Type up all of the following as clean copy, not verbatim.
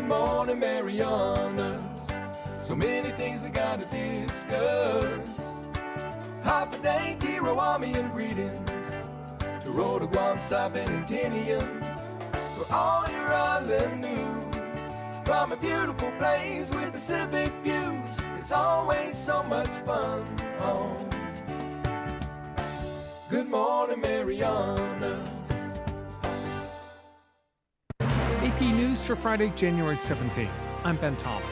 Good morning, Marianas. So many things we gotta discuss. Happy day, Tirawamian greetings. To Rhoda, Guam, Saipan, and Tinian. For all your island news. From a beautiful place with Pacific views. It's always so much fun on Good morning, Marianas. AP News for Friday, January 17th. I'm Ben Thomas.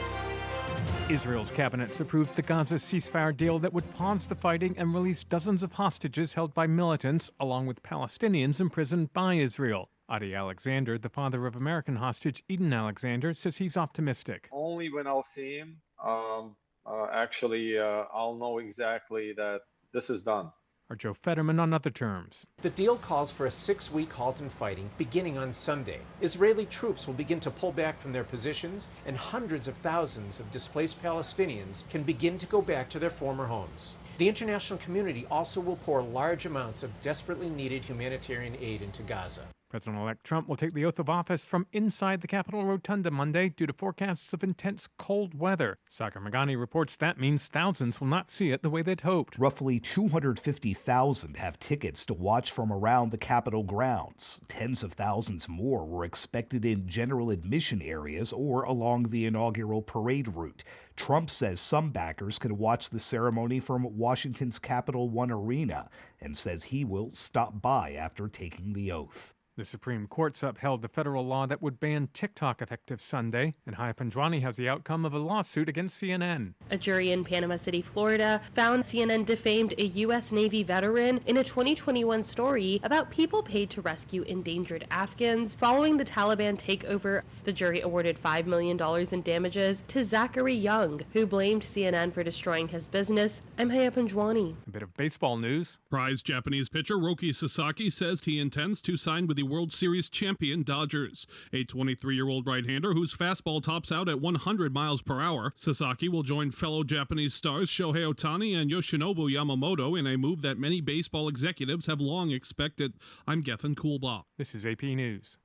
Israel's cabinets approved the Gaza ceasefire deal that would pause the fighting and release dozens of hostages held by militants, along with Palestinians imprisoned by Israel. Adi Alexander, the father of American hostage Eden Alexander, says he's optimistic. Only when I'll see him, I'll know exactly that this is done. Or Joe Fetterman on other terms. The deal calls for a 6-week halt in fighting beginning on Sunday. Israeli troops will begin to pull back from their positions, and hundreds of thousands of displaced Palestinians can begin to go back to their former homes. The international community also will pour large amounts of desperately needed humanitarian aid into Gaza. President-elect Trump will take the oath of office from inside the Capitol Rotunda Monday due to forecasts of intense cold weather. Sagar Magani reports that means thousands will not see it the way they'd hoped. Roughly 250,000 have tickets to watch from around the Capitol grounds. Tens of thousands more were expected in general admission areas or along the inaugural parade route. Trump says some backers can watch the ceremony from Washington's Capital One Arena and says he will stop by after taking the oath. The Supreme Court's upheld the federal law that would ban TikTok effective Sunday, and Haya Panjwani has the outcome of a lawsuit against CNN. A jury in Panama City, Florida, found CNN defamed a U.S. Navy veteran in a 2021 story about people paid to rescue endangered Afghans following the Taliban takeover. The jury awarded $5 million in damages to Zachary Young, who blamed CNN for destroying his business. I'm Haya Panjwani. A bit of baseball news. Prized Japanese pitcher Roki Sasaki says he intends to sign with the World Series champion Dodgers. A 23-year-old right-hander whose fastball tops out at 100 miles per hour, Sasaki will join fellow Japanese stars Shohei Ohtani and Yoshinobu Yamamoto in a move that many baseball executives have long expected. I'm Gethin Coolbaugh. This is AP News.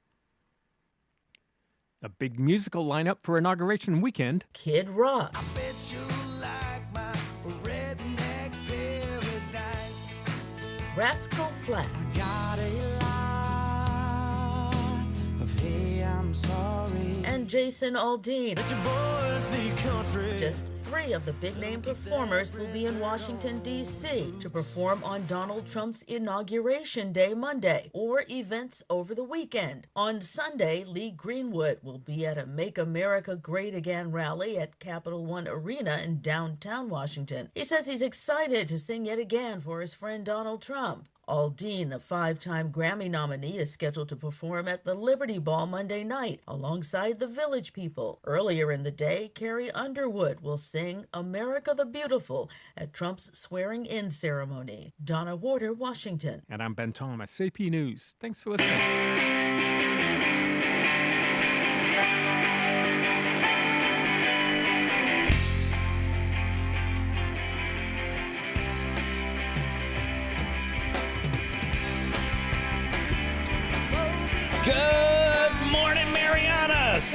A big musical lineup for inauguration weekend. Kid Rock. I bet you like my redneck paradise. Rascal Flatts. I got a Hey, I'm sorry. And Jason Aldean. Let your boys be country. Just 3 of the big-name performers will be in Washington, D.C. to perform on Donald Trump's Inauguration Day Monday, or events over the weekend. On Sunday, Lee Greenwood will be at a Make America Great Again rally at Capital One Arena in downtown Washington. He says he's excited to sing yet again for his friend Donald Trump. Aldean, a 5-time Grammy nominee, is scheduled to perform at the Liberty Ball Monday night alongside the Village People. Earlier in the day, Carrie Underwood will sing America the Beautiful at Trump's swearing-in ceremony. Donna Warder, Washington. And I'm Ben Thomas, AP News. Thanks for listening. Good morning, Marianas!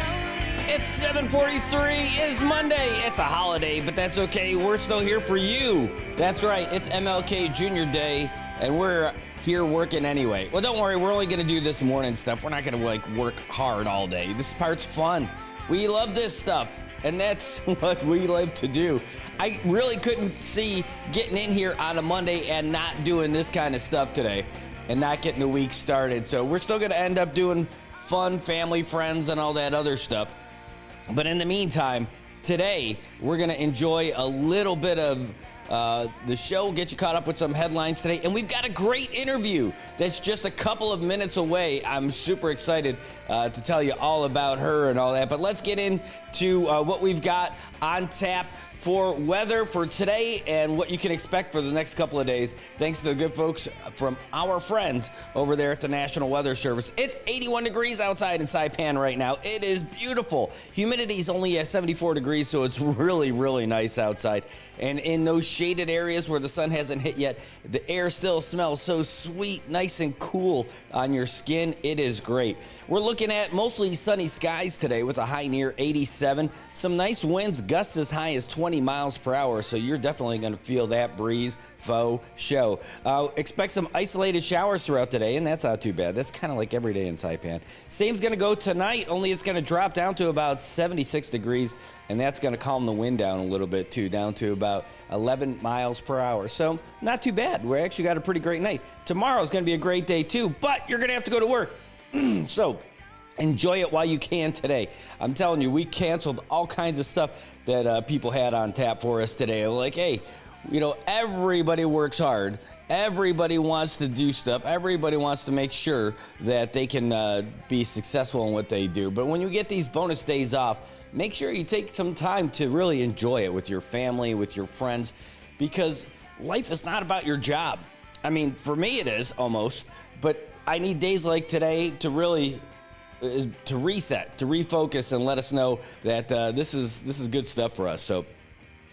It's 7:43, it's Monday. It's a holiday, but that's okay. We're still here for you. That's right, it's MLK Jr. Day, and we're here working anyway. Well, don't worry, we're only gonna do this morning stuff. We're not gonna work hard all day. This part's fun. We love this stuff, and that's what we live to do. I really couldn't see getting in here on a Monday and not doing this kind of stuff today, and not getting the week started. So we're still gonna end up doing fun, family, friends, and all that other stuff. But in the meantime, today, we're gonna enjoy a little bit of the show, get you caught up with some headlines today, and we've got a great interview that's just a couple of minutes away. I'm super excited to tell you all about her and all that, but let's get into to what we've got on tap for weather for today and what you can expect for the next couple of days. Thanks to the good folks from our friends over there at the National Weather Service. It's 81 degrees outside in Saipan right now. It is beautiful. Humidity is only at 74 degrees, so it's really, really nice outside. And in those shaded areas where the sun hasn't hit yet, the air still smells so sweet, nice and cool on your skin. It is great. We're looking at mostly sunny skies today with a high near 87. Some nice winds, gusts as high as 20 miles per hour, so you're definitely going to feel that breeze faux show. Expect some isolated showers throughout today, and that's not too bad. That's kind of like every day in Saipan. Same's going to go tonight, only it's going to drop down to about 76 degrees, and that's going to calm the wind down a little bit too, down to about 11 miles per hour. So not too bad. We actually got a pretty great night. Tomorrow's going to be a great day too, but you're going to have to go to work. So enjoy it while you can today. I'm telling you, we canceled all kinds of stuff that people had on tap for us today. Like, hey, you know, everybody works hard. Everybody wants to do stuff. Everybody wants to make sure that they can be successful in what they do. But when you get these bonus days off, make sure you take some time to really enjoy it with your family, with your friends, because life is not about your job. I mean, for me it is almost, but I need days like today to really to reset, to refocus, and let us know that this is good stuff for us. So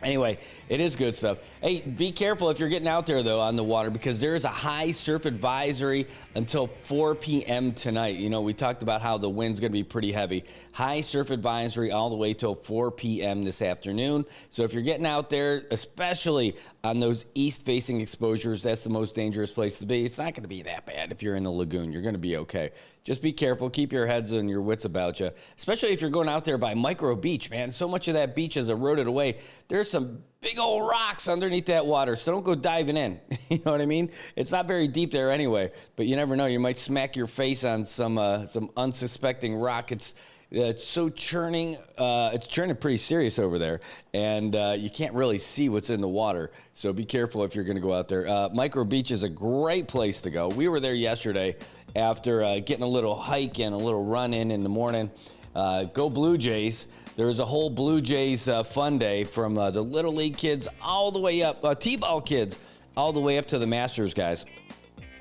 anyway, it is good stuff. Hey, be careful if you're getting out there, though, on the water, because there is a high surf advisory until 4 p.m. tonight. You know, we talked about how the wind's going to be pretty heavy. High surf advisory all the way till 4 p.m. this afternoon. So if you're getting out there, especially on those east-facing exposures, that's the most dangerous place to be. It's not going to be that bad if you're in the lagoon. You're going to be okay. Just be careful. Keep your heads and your wits about you, especially if you're going out there by Micro Beach, man. So much of that beach has eroded away. There's some big old rocks underneath that water, so don't go diving in. You know what I mean? It's not very deep there anyway, but you never know. You might smack your face on some unsuspecting rock. It's so churning. It's churning pretty serious over there, and you can't really see what's in the water. So be careful if you're going to go out there. Micro Beach is a great place to go. We were there yesterday after getting a little hike and a little run in the morning. Go Blue Jays. There was a whole Blue Jays fun day from the Little League kids all the way up, T-ball kids, all the way up to the Masters guys.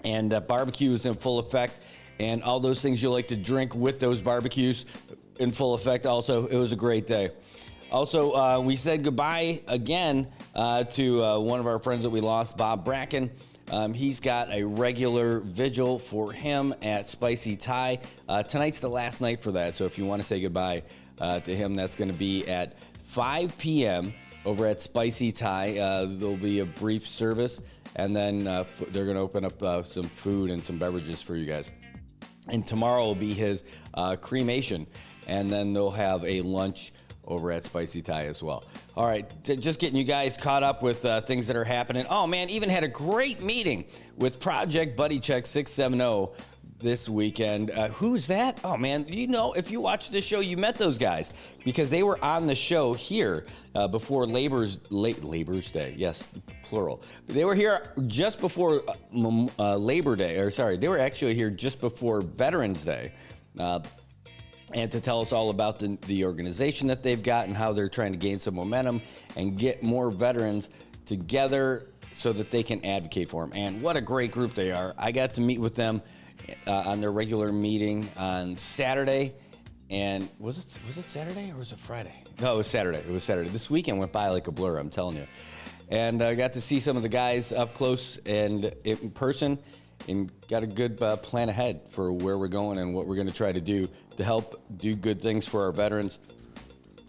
And barbecue is in full effect, and all those things you like to drink with those barbecues in full effect also. It was a great day. Also, we said goodbye again to one of our friends that we lost, Bob Bracken. He's got a regular vigil for him at Spicy Thai. Tonight's the last night for that, so if you want to say goodbye to him, that's going to be at 5 p.m. over at Spicy Thai. There'll be a brief service, and then they're going to open up some food and some beverages for you guys. And tomorrow will be his cremation, and then they'll have a lunch over at Spicy Thai as well. All right, just getting you guys caught up with things that are happening. Oh, man, even had a great meeting with Project Buddy Check 670 this weekend. Who's that? Oh, man, you know, if you watch this show, you met those guys because they were on the show here before Labor's Day. Yes, plural. They were here just before Labor Day, or sorry, they were actually here just before Veterans Day. And to tell us all about the organization that they've got and how they're trying to gain some momentum and get more veterans together so that they can advocate for them. And what a great group they are. I got to meet with them on their regular meeting on Saturday. And was it Saturday or was it Friday? No, it was Saturday. It was Saturday. This weekend went by like a blur, I'm telling you. And I got to see some of the guys up close and in person, and got a good plan ahead for where we're going and what we're going to try to do to help do good things for our veterans.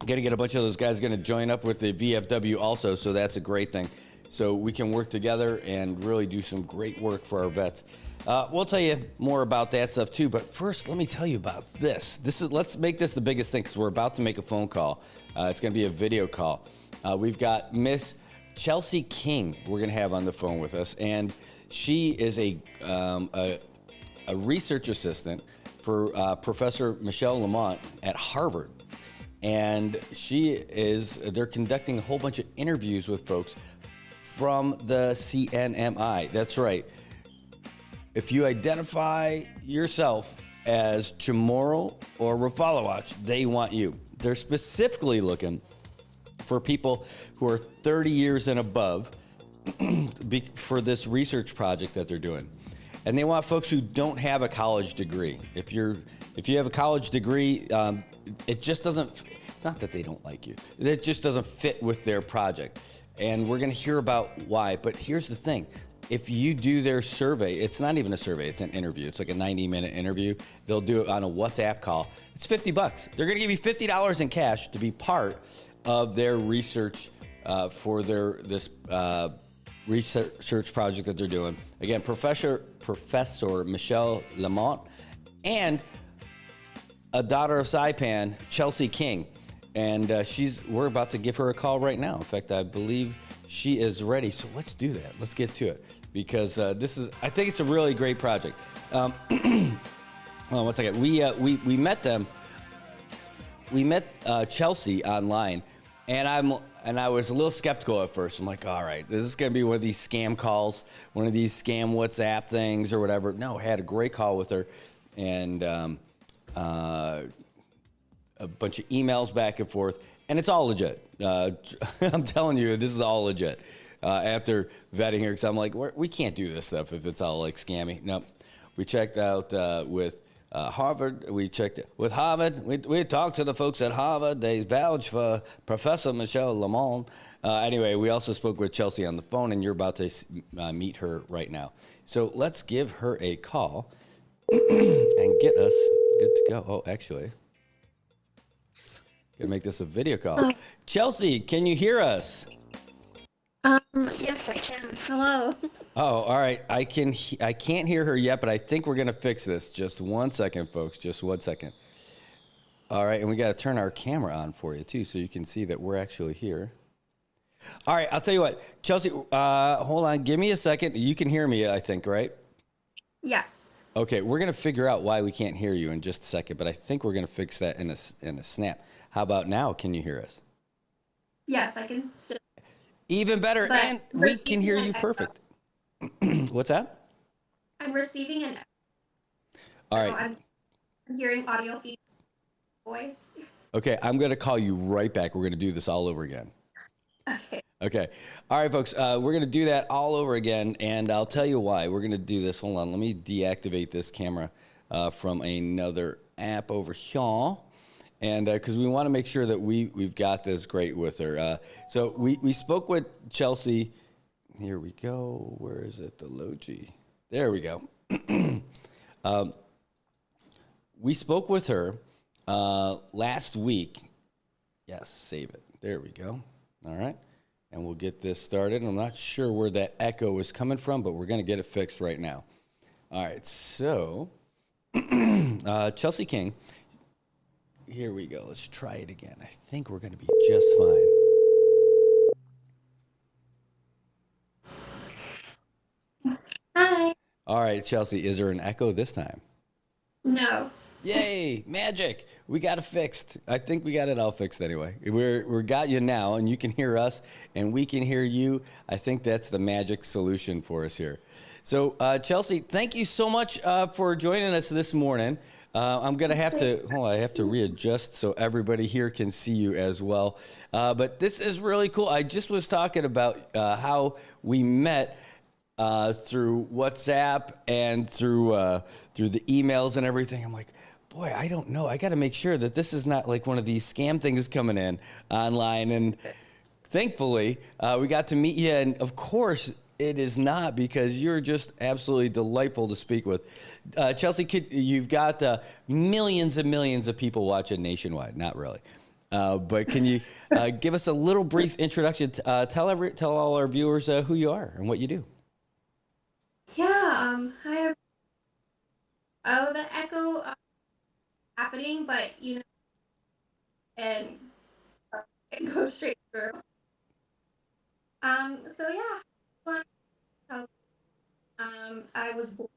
Got to get a bunch of those guys going to join up with the VFW also, so that's a great thing. So we can work together and really do some great work for our vets. We'll tell you more about that stuff too, but first let me tell you about this. Let's make this the biggest thing because we're about to make a phone call. It's going to be a video call. We've got Miss Chelsea King we're going to have on the phone with us, and she is a research assistant for Professor Michelle Lamont at Harvard. And they're conducting a whole bunch of interviews with folks from the CNMI. That's right. If you identify yourself as Chamorro or Rafalawatch, they want you. They're specifically looking for people who are 30 years and above for this research project that they're doing. And they want folks who don't have a college degree. If you have a college degree, it just doesn't, it's not that they don't like you. It just doesn't fit with their project. And we're going to hear about why. But here's the thing. If you do their survey, it's not even a survey, it's an interview. It's like a 90-minute interview. They'll do it on a WhatsApp call. It's $50. They're going to give you $50 in cash to be part of their research for this research project that they're doing. Again, Professor Michelle Lamont and a daughter of Saipan, Chelsea King. And we're about to give her a call right now. In fact, I believe she is ready. So let's do that. Let's get to it because I think it's a really great project. Hold on one second. We met them. We met Chelsea online, and I was a little skeptical at first. I'm like, all right, this is going to be one of these scam calls, one of these scam WhatsApp things or whatever. No, I had a great call with her, and a bunch of emails back and forth, and it's all legit. I'm telling you, this is all legit. After vetting her, because I'm like, we can't do this stuff if it's all like scammy. No, we checked out with Harvard. We checked it with Harvard. We talked to the folks at Harvard. They vouched for Professor Michelle Lamont. Anyway, we also spoke with Chelsea on the phone, and you're about to meet her right now. So let's give her a call and get us good to go. Oh, actually, gonna make this a video call. Chelsea, can you hear us? Yes, I can. Hello. Oh, all right. I can't hear her yet, but I think we're gonna fix this. Just 1 second, folks. Just 1 second. All right, and we got to turn our camera on for you too, so you can see that we're actually here. All right, I'll tell you what, Chelsea. Hold on. Give me a second. You can hear me, I think, right? Yes. Okay, we're gonna figure out why we can't hear you in just a second, but I think we're gonna fix that in a snap. How about now? Can you hear us? Yes, I can still. Even better, But and we can hear you perfect. What's that? I'm receiving an. All So right. I'm hearing audio feed voice. Okay, I'm going to call you right back. We're going to do this all over again. Okay. Okay. All right, folks. We're going to do that all over again, and I'll tell you why. We're going to do this. Hold on. Let me deactivate this camera from another app over here. And because we want to make sure that we've got this great with her. So we spoke with Chelsea. Here we go. Where is it? The Logi. There we go. We spoke with her last week. Yes, save it. There we go. All right. And we'll get this started. I'm not sure where that echo is coming from, but we're going to get it fixed right now. All right. So Chelsea King. Here we go. Let's try it again. I think we're going to be just fine. Hi. All right, Chelsea, is there an echo this time? No. Yay, magic. We got it fixed. I think we got it all fixed anyway. We're got you now, and you can hear us, and we can hear you. I think that's the magic solution for us here. So, Chelsea, thank you so much for joining us this morning. I'm going to have to readjust so everybody here can see you as well. But this is really cool. I just was talking about how we met through WhatsApp and through the emails and everything. I'm like, boy, I don't know. I got to make sure that this is not like one of these scam things coming in online. And thankfully, we got to meet you. And of course, it is not, because you're just absolutely delightful to speak with. Chelsea, you've got millions and millions of people watching nationwide. Not really. But can you give us a little brief introduction? Tell all our viewers who you are and what you do. Yeah. Hi. Oh, the echo happening, but and it goes straight through. So yeah. I was born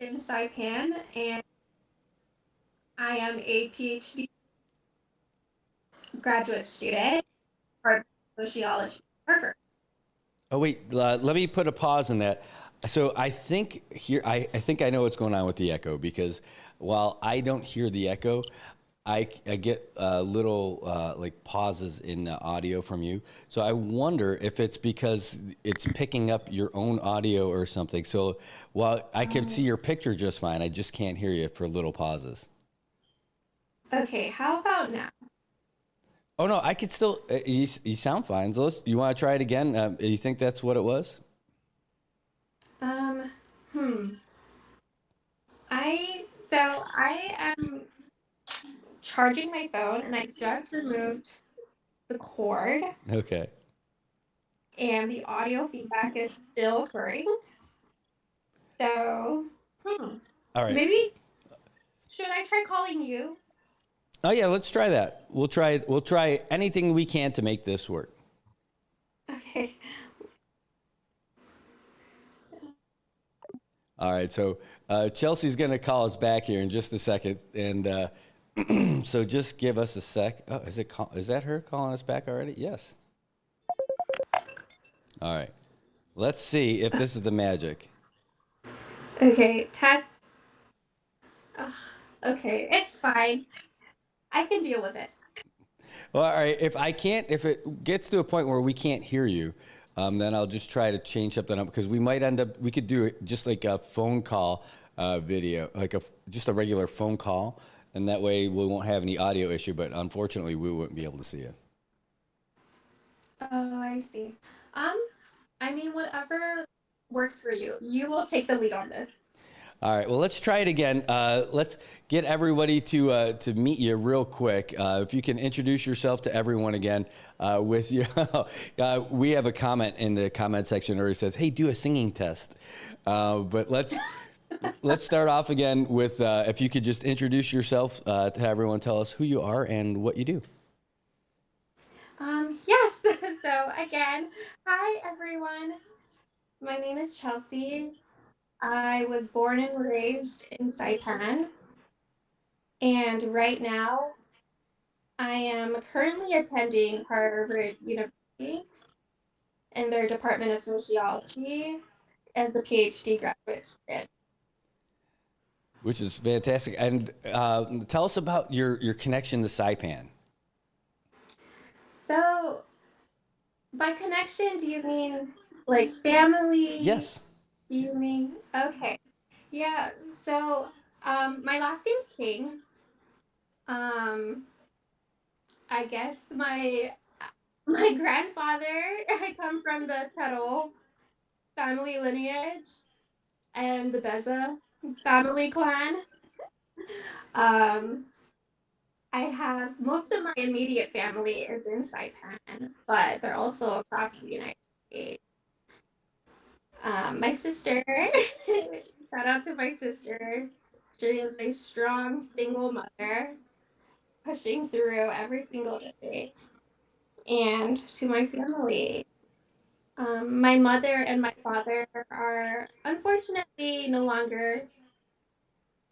in Saipan, and I am a PhD graduate student for sociology. Harvard. Oh wait, let me put a pause on that. So I think I think I know what's going on with the echo, because while I don't hear the echo, I get little like pauses in the audio from you. So I wonder if it's because it's picking up your own audio or something. So while I can see your picture just fine, I just can't hear you for little pauses. Okay, how about now? Oh no, I could still. You sound fine. So you want to try it again? You think that's what it was? I am charging my phone and I just removed the cord Okay. and the audio feedback is still occurring. So, All right. maybe should I try calling you? Oh yeah, let's try that. We'll try anything we can to make this work. Okay. All right, so Chelsea's going to call us back here in just a second, and so just give us a sec. Oh, is that her calling us back already? Yes. All right, let's see if this is the magic. Okay, test. Ugh, okay, it's fine. I can deal with it. Well, all right, if it gets to a point where we can't hear you, then I'll just try to change something up because we could do it just like a phone call video, like just a regular phone call, and that way we won't have any audio issue, but unfortunately we wouldn't be able to see you. Oh, I see. I mean, whatever works for you. You will take the lead on this. All right, well, let's try it again. Let's get everybody to meet you real quick. If you can introduce yourself to everyone again with you. We have a comment in the comment section where it says, hey, do a singing test. But let's start off again with if you could just introduce yourself to everyone, tell us who you are and what you do. Yes. So again, hi everyone. My name is Chelsea. I was born and raised in Saipan, and right now I am currently attending Harvard University in their Department of Sociology as a PhD graduate student. Which is fantastic. And tell us about your connection to Saipan. So, by connection, do you mean like family? Yes. Do you mean? Okay. Yeah. So, my last name's King. I guess my grandfather, I come from the Taro family lineage and the Beza family clan. I have most of my immediate family is in Saipan, but they're also across the United States. My sister, shout out to my sister. She is a strong single mother, pushing through every single day. And to my family, my mother and my father are unfortunately no longer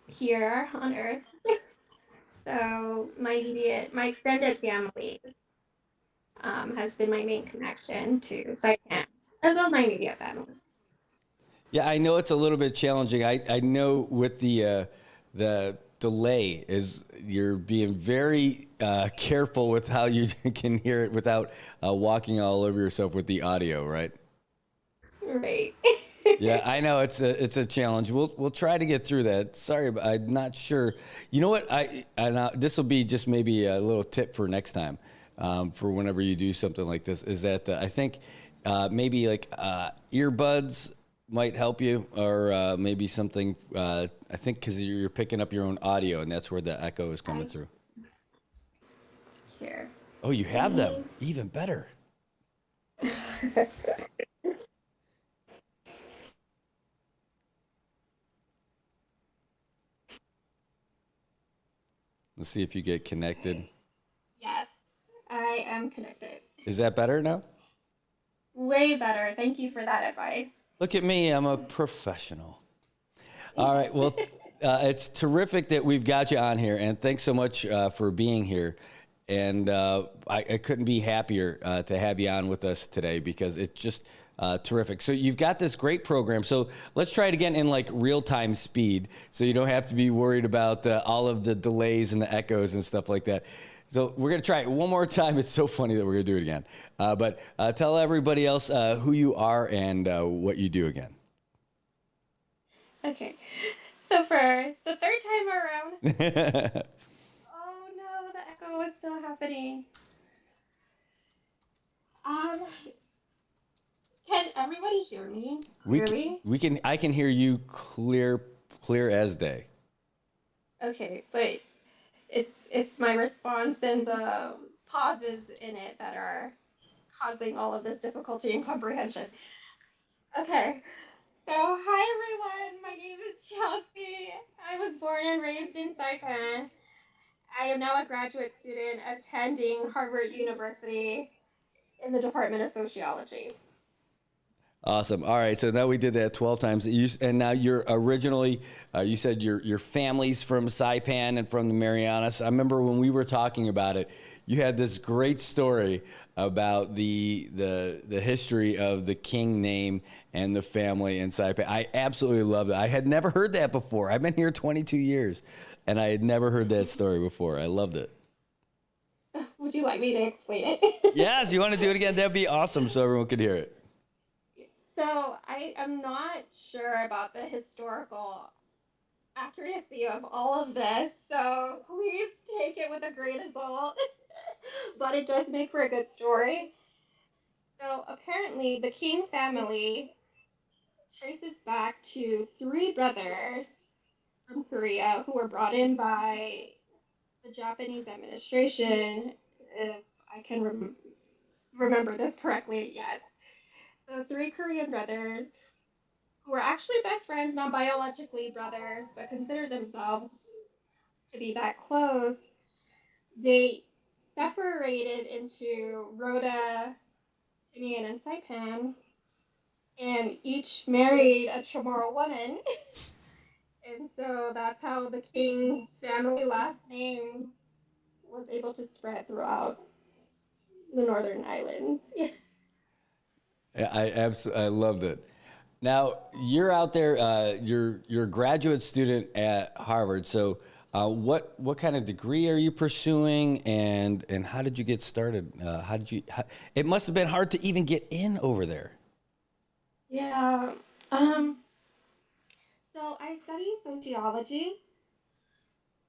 here on Earth. So my extended family has been my main connection to Saipan, as well as my immediate family. Yeah, I know it's a little bit challenging. I know with the delay is you're being very careful with how you can hear it without walking all over yourself with the audio, right? Right. Yeah, I know it's a challenge. We'll try to get through that. Sorry, but I'm not sure. You know what? This will be just maybe a little tip for next time, for whenever you do something like this. Is that I think maybe like earbuds might help you, or maybe something. I think because you're picking up your own audio, and that's where the echo is coming through. Here. Oh, you have them. Even better. Let's see if you get connected. Yes, I am connected. Is that better now? Way better. Thank you for that advice. Look at me. I'm a professional. All right. Well, it's terrific that we've got you on here, and thanks so much for being here. And I couldn't be happier to have you on with us today because it's just Terrific. So you've got this great program. So let's try it again in like real time speed, so you don't have to be worried about all of the delays and the echoes and stuff like that. So we're gonna try it one more time. It's so funny that we're gonna do it again. But tell everybody else who you are and what you do again. Okay. So for the third time around, oh no, the echo is still happening. Um, can everybody hear me clearly? We can. I can hear you clear as day. Okay, but it's my response and the pauses in it that are causing all of this difficulty and comprehension. Okay. So, hi everyone. My name is Chelsea. I was born and raised in Saipan. I am now a graduate student attending Harvard University in the Department of Sociology. Awesome. All right. So now we did that 12 times. And now you're originally, you said your family's from Saipan and from the Marianas. I remember when we were talking about it, you had this great story about the history of the King name and the family in Saipan. I absolutely love it. I had never heard that before. I've been here 22 years, and I had never heard that story before. I loved it. Would you like me to explain it? Yes, you want to do it again? That'd be awesome so everyone could hear it. So I am not sure about the historical accuracy of all of this, so please take it with a grain of salt. But it does make for a good story. So apparently, the King family traces back to three brothers from Korea who were brought in by the Japanese administration, if I can remember this correctly, yes. So three Korean brothers who were actually best friends, not biologically brothers, but considered themselves to be that close. They separated into Rhoda, Simeon, and Saipan, and each married a Chamorro woman. And so that's how the King family last name was able to spread throughout the Northern Islands. I loved it. Now you're out there. You're a graduate student at Harvard. So what kind of degree are you pursuing, and how did you get started? It must have been hard to even get in over there. Yeah. So I study sociology.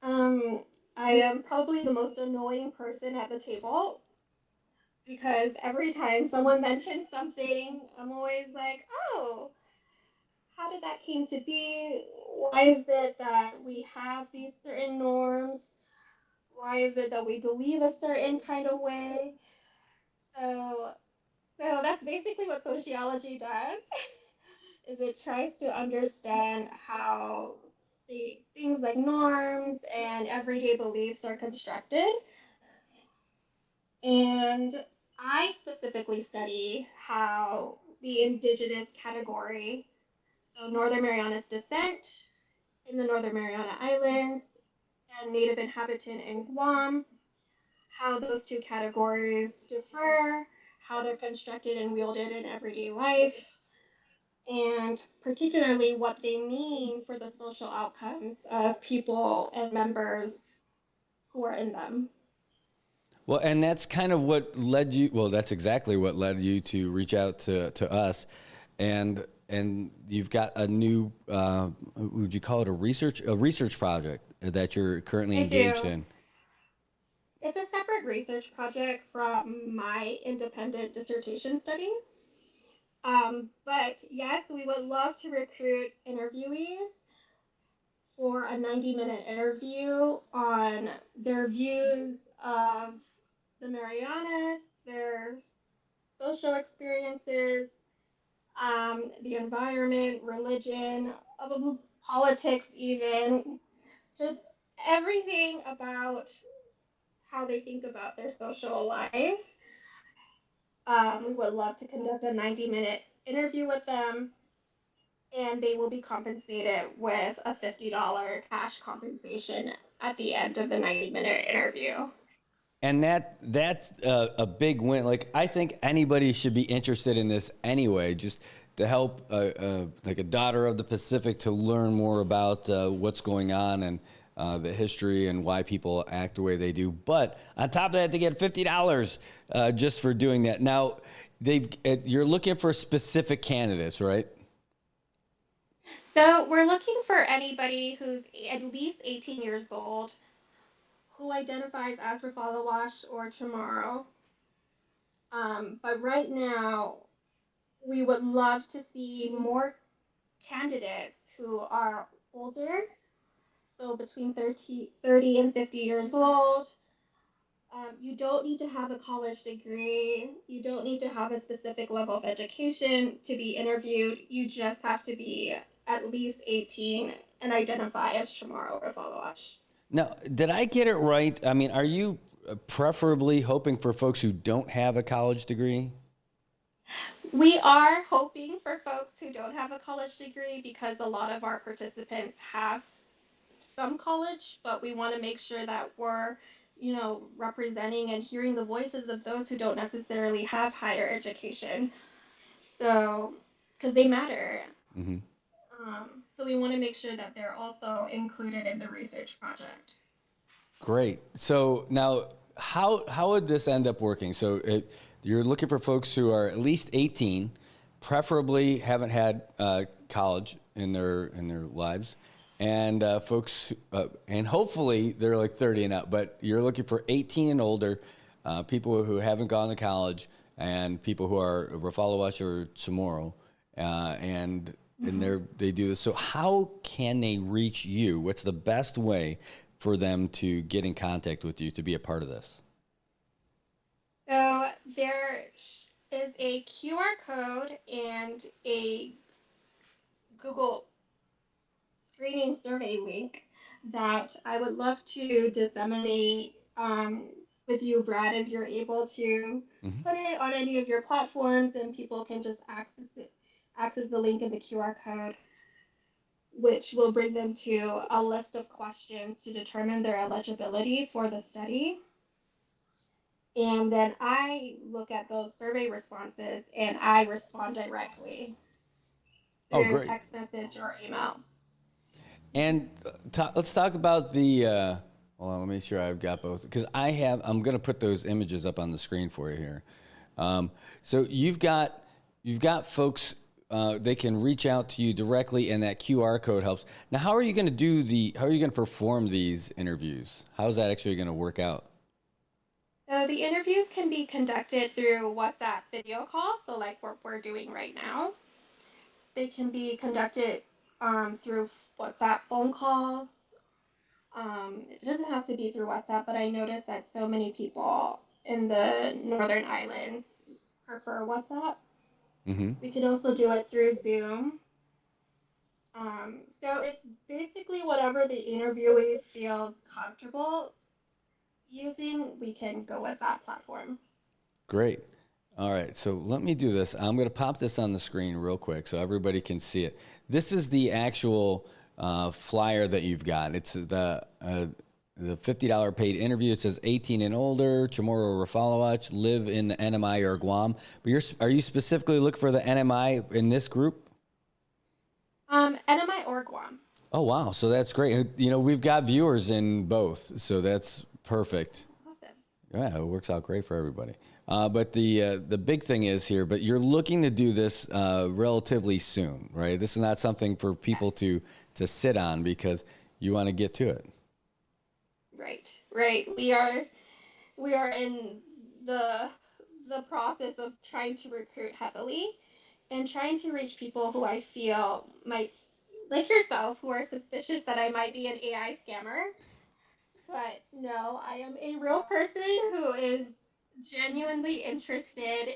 I am probably the most annoying person at the table because every time someone mentions something, I'm always like, oh, how did that came to be? Why is it that we have these certain norms? Why is it that we believe a certain kind of way? So, so that's basically what sociology does. Is it tries to understand how the things like norms and everyday beliefs are constructed. And I specifically study how the indigenous category, so Northern Marianas descent in the Northern Mariana Islands and native inhabitant in Guam, how those two categories differ, how they're constructed and wielded in everyday life, and particularly what they mean for the social outcomes of people and members who are in them. Well, and that's kind of what led you. Well, that's exactly what led you to reach out to us, and you've got a new. Would you call it a research project that you're currently engaged in? It's a separate research project from my independent dissertation study. But yes, we would love to recruit interviewees for a 90-minute interview on their views of the Marianas, their social experiences, the environment, religion, politics, even just everything about how they think about their social life. We would love to conduct a 90-minute interview with them, and they will be compensated with a $50 cash compensation at the end of the 90-minute interview. And that's a big win. Like, I think anybody should be interested in this anyway, just to help like a daughter of the Pacific to learn more about what's going on and the history and why people act the way they do. But on top of that, they get $50 just for doing that. Now, you're looking for specific candidates, right? So we're looking for anybody who's at least 18 years old, who identifies as for Follow Wash or Tomorrow. But right now, we would love to see more candidates who are older, so between 30 and 50 years old. You don't need to have a college degree. You don't need to have a specific level of education to be interviewed. You just have to be at least 18 and identify as Tomorrow or Follow Wash. Now, did I get it right? I mean, are you preferably hoping for folks who don't have a college degree? We are hoping for folks who don't have a college degree because a lot of our participants have some college, but we want to make sure that we're, representing and hearing the voices of those who don't necessarily have higher education. So, because they matter. Mm-hmm. So we want to make sure that they're also included in the research project. Great. So now, how would this end up working? So you're looking for folks who are at least 18, preferably haven't had college in their lives, and folks, and hopefully they're like 30 and up. But you're looking for 18 and older, people who haven't gone to college, and people who are Follow Wash or Tomorrow, and they do this. So how can they reach you? What's the best way for them to get in contact with you to be a part of this? So there is a QR code and a Google screening survey link that I would love to disseminate with you, Brad, if you're able to put it on any of your platforms and people can just access the link in the QR code, which will bring them to a list of questions to determine their eligibility for the study. And then I look at those survey responses and I respond directly through text message or email. And let's talk about the, hold on, let me make sure I've got both, because I'm going to put those images up on the screen for you here. So you've got folks, they can reach out to you directly, and that QR code helps. Now, how are you going to perform these interviews? How is that actually going to work out? So the interviews can be conducted through WhatsApp video calls, so like what we're doing right now. They can be conducted through WhatsApp phone calls. It doesn't have to be through WhatsApp, but I noticed that so many people in the Northern Islands prefer WhatsApp. We could also do it through Zoom. So it's basically whatever the interviewee feels comfortable using, we can go with that platform. Great. All right, so let me do this. I'm going to pop this on the screen real quick so everybody can see it. This is the actual flyer that you've got. It's the $50 paid interview. It says 18 and older, Chamorro or Follow Watch, live in the NMI or Guam. But are you specifically looking for the NMI in this group? NMI or Guam. Oh, wow. So that's great. We've got viewers in both, so that's perfect. Awesome. Yeah, it works out great for everybody. But the big thing is here, but you're looking to do this relatively soon, right? This is not something for people to sit on because you want to get to it. Right. We are in the process of trying to recruit heavily and trying to reach people who I feel might, like yourself, who are suspicious that I might be an AI scammer. But no, I am a real person who is genuinely interested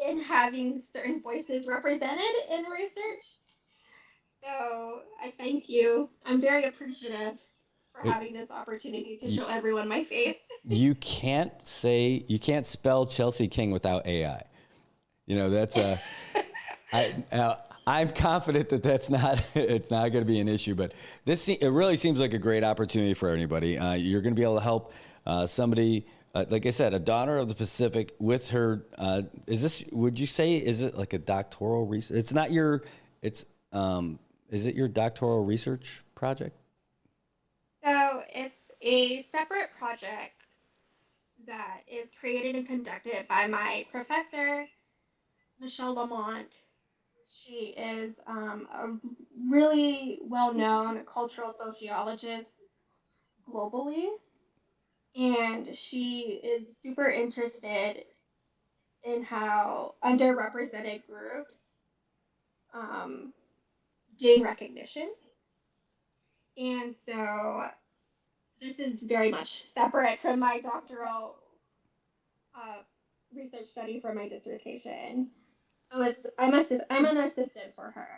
in having certain voices represented in research. So I thank you. I'm very appreciative for having this opportunity to show everyone my face. You can't spell Chelsea King without AI. That's I'm confident that it's not going to be an issue, but it really seems like a great opportunity for anybody. You're going to be able to help somebody like I said, a daughter of the Pacific with her. Would you say, is it like a doctoral research? It's not your, is it your doctoral research project? So it's a separate project that is created and conducted by my professor, Michelle Lamont. She is a really well-known cultural sociologist globally, and she is super interested in how underrepresented groups um, gain recognition. And so this is very much separate from my doctoral research study for my dissertation. So I'm an assistant for her.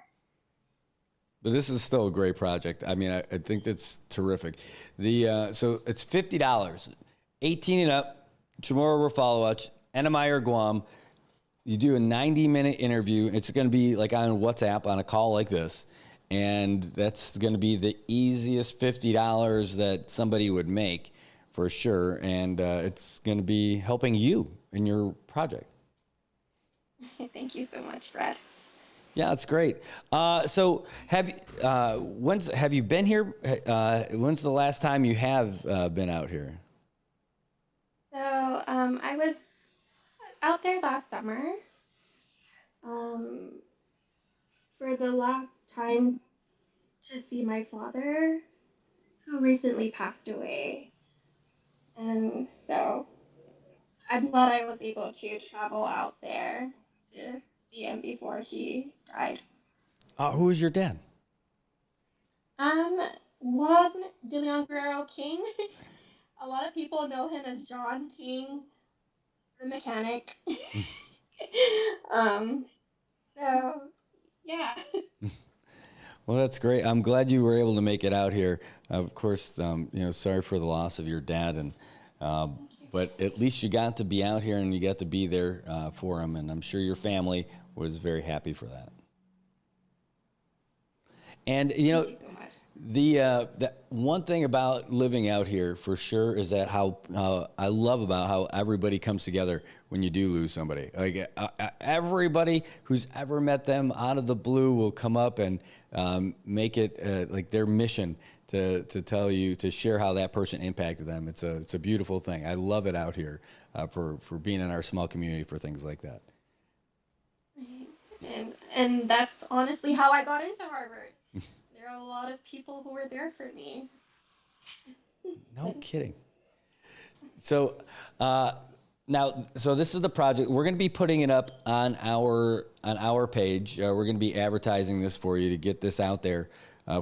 But this is still a great project. I mean, I think that's terrific. So it's $50, 18 and up. Chamorro Rafalowicz, NMI or Guam. You do a 90-minute interview. It's going to be like on WhatsApp on a call like this. And that's going to be the easiest $50 that somebody would make for sure. And it's going to be helping you in your project. Thank you so much, Fred. Yeah, that's great. So have you been here? When's the last time you have been out here? So I was out there last summer for the last time to see my father, who recently passed away. And so I'm glad I was able to travel out there to see him before he died. Who was your dad? Juan de Leon Guerrero King. A lot of people know him as John King, the mechanic. So yeah. Well, that's great. I'm glad you were able to make it out here. Of course, sorry for the loss of your dad, and but at least you got to be out here and you got to be there for him, and I'm sure your family was very happy for that. And Thank you so much. the one thing about living out here for sure is that how I love about how everybody comes together when you do lose somebody. Like everybody who's ever met them out of the blue will come up and make it like their mission to tell you, to share how that person impacted them. It's a beautiful thing. I love it out here for being in our small community for things like that. And that's honestly how I got into Harvard. There are a lot of people who were there for me. No kidding. So so this is the project. We're going to be putting it up on our page. We're going to be advertising this for you to get this out there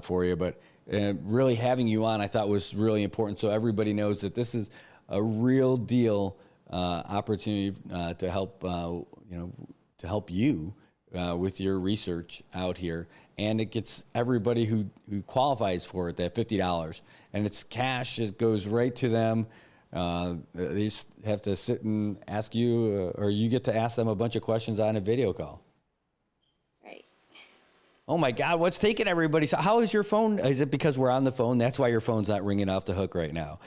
for you. But really having you on, I thought, was really important, so everybody knows that this is a real deal opportunity to help you with your research out here. And it gets everybody who qualifies for it that $50, and it's cash. It goes right to them. They just have to sit and ask you, or you get to ask them a bunch of questions on a video call. Right. Oh my God, what's taking everybody? So how is your phone? Is it because we're on the phone? That's why your phone's not ringing off the hook right now.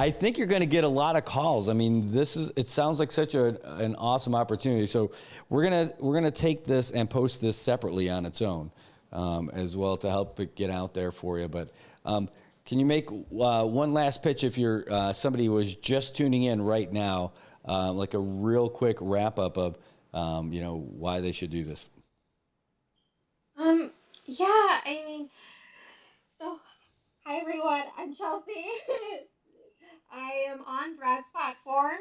I think you're going to get a lot of calls. I mean, it sounds like such an awesome opportunity. So we're gonna take this and post this separately on its own as well to help it get out there for you. But can you make one last pitch if you're somebody who was just tuning in right now, like a real quick wrap up of why they should do this? Yeah, I mean, so hi everyone, I'm Chelsea. I am on Brad's platform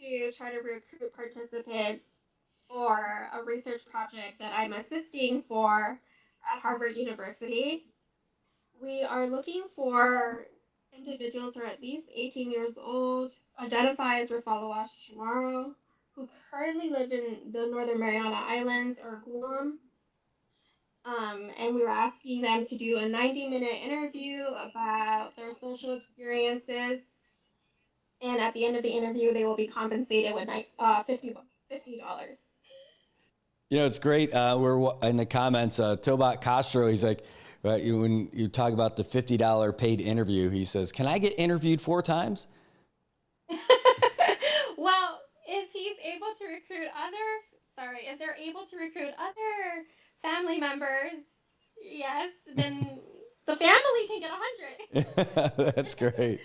to try to recruit participants for a research project that I'm assisting for at Harvard University. We are looking for individuals who are at least 18 years old, identify as Rafalowicz Chamorro, who currently live in the Northern Mariana Islands or Guam. And we were asking them to do a 90-minute interview about their social experiences. And at the end of the interview, they will be compensated with $50. It's great. We're in the comments. Tobat Castro, he's like, when you talk about the $50 paid interview, he says, "Can I get interviewed 4 times?" able to recruit other family members, yes, then the family can get 100. That's great.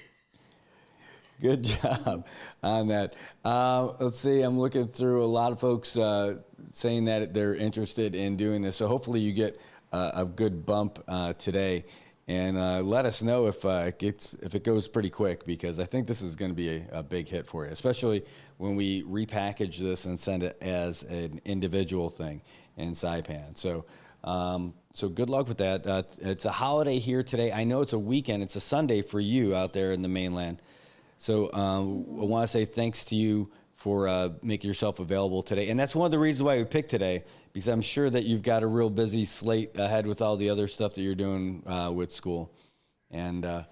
Good job on that. Let's see, I'm looking through a lot of folks saying that they're interested in doing this. So hopefully you get a good bump today. And let us know if it goes pretty quick, because I think this is going to be a big hit for you, especially when we repackage this and send it as an individual thing in Saipan. So good luck with that. It's a holiday here today. I know it's a weekend. It's a Sunday for you out there in the mainland. So I want to say thanks to you for making yourself available today. And that's one of the reasons why we picked today, because I'm sure that you've got a real busy slate ahead with all the other stuff that you're doing with school. And Yes.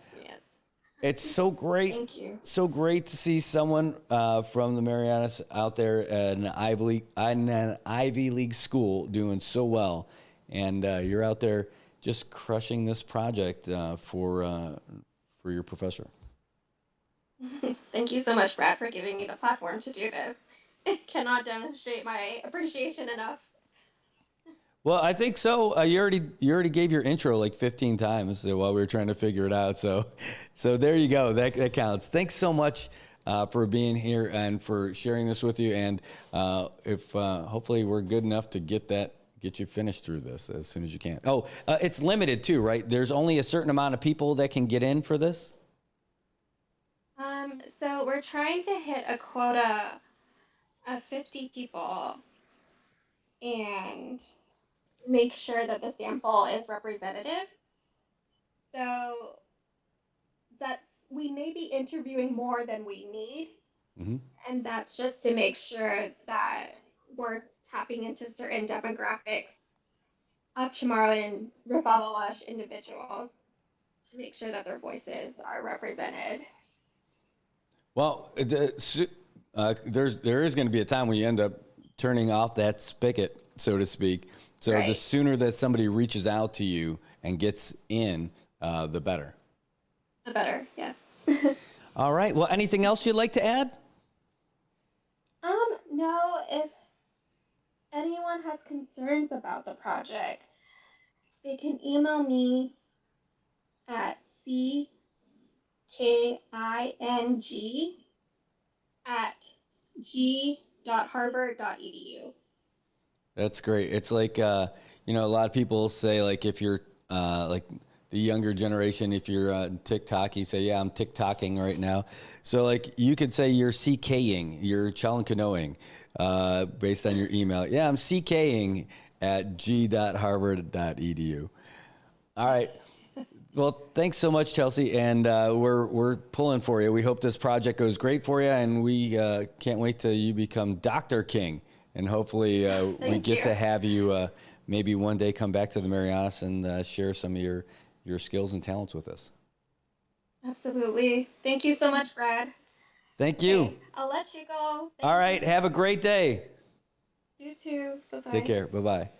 it's so great. Thank you. So great to see someone from the Marianas out there at an Ivy League school doing so well. And you're out there just crushing this project for your professor. Thank you so much, Brad, for giving me the platform to do this. I cannot demonstrate my appreciation enough. Well, I think so. You already gave your intro like 15 times while we were trying to figure it out. So there you go. That counts. Thanks so much for being here and for sharing this with you. And if hopefully we're good enough to get you finished through this as soon as you can. Oh, it's limited too, right? There's only a certain amount of people that can get in for this. So we're trying to hit a quota of 50 people and make sure that the sample is representative. So that we may be interviewing more than we need. Mm-hmm. And that's just to make sure that we're tapping into certain demographics of Chamorro and Rafalawash individuals to make sure that their voices are represented. Well, there is going to be a time when you end up turning off that spigot, so to speak. So Right. The sooner that somebody reaches out to you and gets in, the better. The better, yes. All right. Well, anything else you'd like to add? No, if anyone has concerns about the project, they can email me at cking@g.harvard.edu. That's great. It's like, a lot of people say, like, if you're like the younger generation, if you're TikTok, you say, yeah, I'm TikToking right now. So, like, you could say you're CKing, you're chalankanoing based on your email. Yeah, I'm CKing at g.harvard.edu. All right. Well, thanks so much, Chelsea, and we're pulling for you. We hope this project goes great for you, and we can't wait till you become Dr. King, and hopefully we get to have you maybe one day come back to the Marianas and share some of your skills and talents with us. Absolutely. Thank you so much, Brad. Thank you. Okay, I'll let you go. Thank All right, you. have a great day. You too. Bye-bye. Take care. Bye-bye.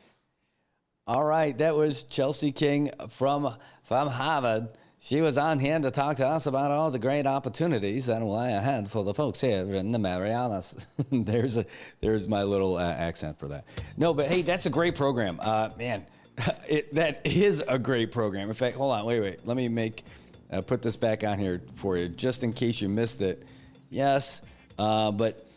All right, that was Chelsea King from Harvard. She was on hand to talk to us about all the great opportunities that lie ahead for the folks here in the Marianas. There's my little accent for that. No, but hey, that's a great program. Man, that is a great program. In fact, hold on, wait. Let me put this back on here for you, just in case you missed it. Yes, but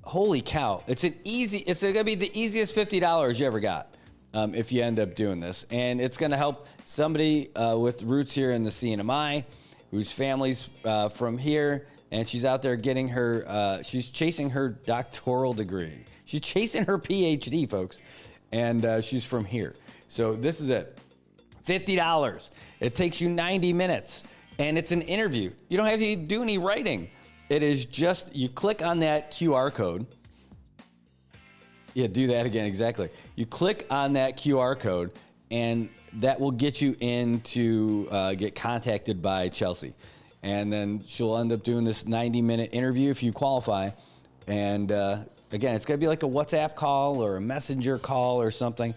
holy cow, it's going to be the easiest $50 you ever got. If you end up doing this. And it's going to help somebody with roots here in the CNMI, whose family's from here, and she's out there getting she's chasing her doctoral degree. She's chasing her PhD, folks, and she's from here. So this is it. $50. It takes you 90 minutes, and it's an interview. You don't have to do any writing. It is just, you click on that QR code. Yeah, do that again, exactly. You click on that QR code, and that will get you in to get contacted by Chelsea. And then she'll end up doing this 90-minute interview if you qualify. And again, it's going to be like a WhatsApp call or a messenger call or something.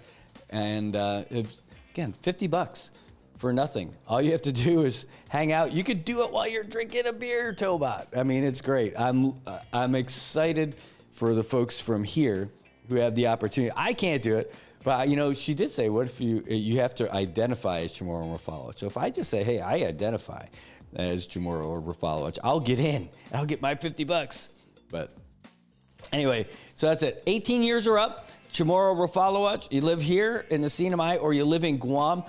And again, $50 for nothing. All you have to do is hang out. You could do it while you're drinking a beer, Tobot. I mean, it's great. I'm excited for the folks from here who have the opportunity. I can't do it, but you know, she did say, what if you have to identify as Chamorro Rafalowicz? So if I just say, hey, I identify as Chamorro Rafalowicz, I'll get in and I'll get my $50. But anyway, so that's it. 18 years or up, Chamorro Rafalowicz. You live here in the CNMI or you live in Guam,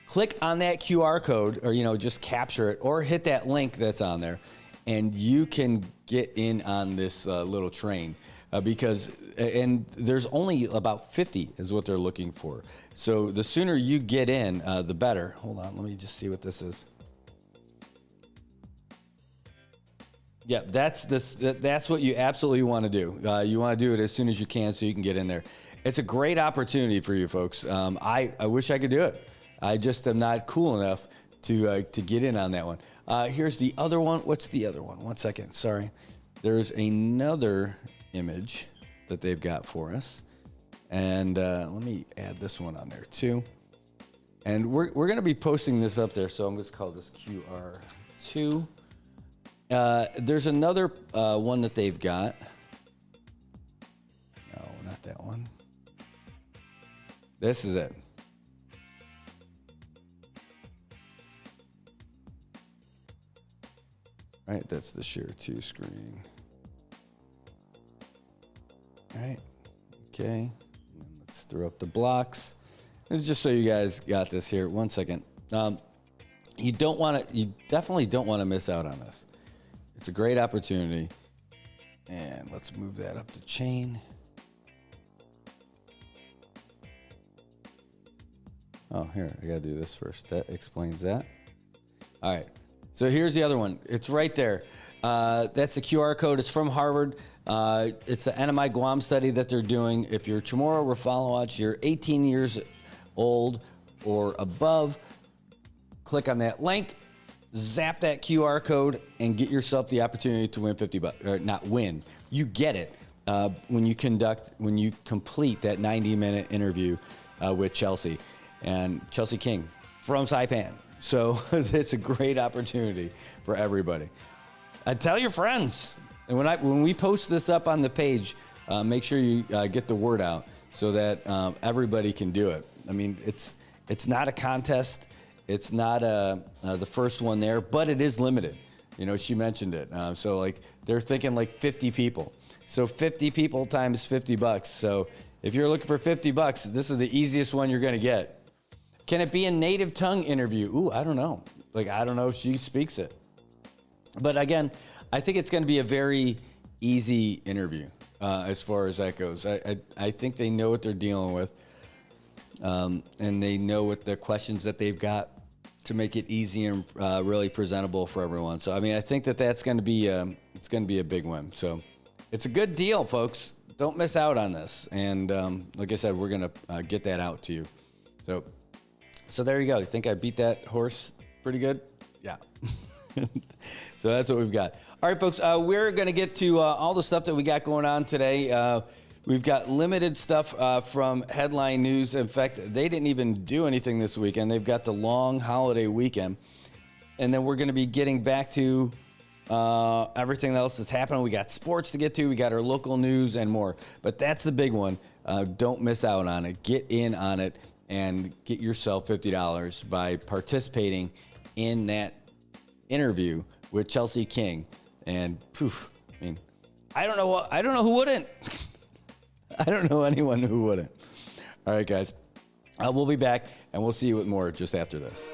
click on that QR code or, you know, just capture it or hit that link that's on there and you can get in on this little train because there's only about 50 is what they're looking for. So the sooner you get in, the better. Hold on, let me just see what this is. Yeah, that's what you absolutely want to do. You want to do it as soon as you can so you can get in there. It's a great opportunity for you folks. I wish I could do it. I just am not cool enough to get in on that one. Here's the other one. What's the other one? 1 second. Sorry. There's another image that they've got for us. And let me add this one on there too. And we're going to be posting this up there. So I'm going to call this QR2. There's another one that they've got. No, not that one. This is it. All right, that's the share 2 screen. All right, okay. Let's throw up the blocks. This is just so you guys got this here. 1 second. You definitely don't want to miss out on this. It's a great opportunity. And let's move that up the chain. Oh, here, I gotta do this first. That explains that. All right, so here's the other one. It's right there. That's the QR code. It's from Harvard. It's the NMI Guam study that they're doing. If you're Chamorro Rafalowicz, you're 18 years old or above, click on that link, zap that QR code, and get yourself the opportunity to win $50, or not win. You get it when you complete that 90-minute interview with Chelsea King from Saipan. So it's a great opportunity for everybody. Tell your friends. And when we post this up on the page, make sure you get the word out so that everybody can do it. I mean, it's not a contest. It's not the first one there, but it is limited. You know, she mentioned it. So like they're thinking like 50 people. So 50 people times $50. So if you're looking for $50, this is the easiest one you're going to get. Can it be a native tongue interview? Ooh, I don't know. Like, I don't know if she speaks it. But again, I think it's going to be a very easy interview as far as that goes. I think they know what they're dealing with. And they know what the questions that they've got to make it easy and really presentable for everyone. So, I mean, I think that's going to be it's going to be a big win. So it's a good deal, folks. Don't miss out on this. And like I said, we're going to get that out to you. So there you go. You think I beat that horse pretty good? Yeah. So that's what we've got. All right, folks, we're going to get to all the stuff that we got going on today. We've got limited stuff from Headline News. In fact, they didn't even do anything this weekend. They've got the long holiday weekend. And then we're going to be getting back to everything else that's happening. We got sports to get to. We got our local news and more. But that's the big one. Don't miss out on it. Get in on it and get yourself $50 by participating in that interview with Chelsea King. And poof, I mean, I don't know who wouldn't. I don't know anyone who wouldn't. All right, guys. We'll be back, and we'll see you with more just after this.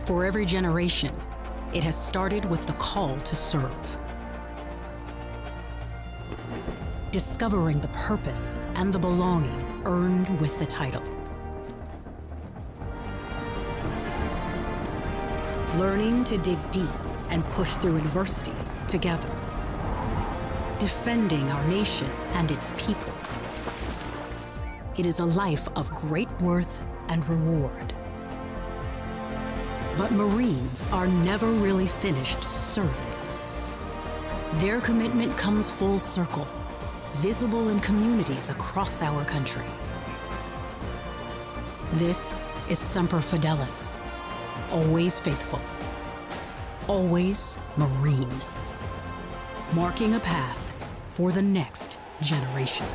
For every generation, it has started with the call to serve. Discovering the purpose and the belonging earned with the title. Learning to dig deep and push through adversity together. Defending our nation and its people. It is a life of great worth and reward. But Marines are never really finished serving. Their commitment comes full circle, visible in communities across our country. This is Semper Fidelis, always faithful, always Marine, marking a path for the next generation.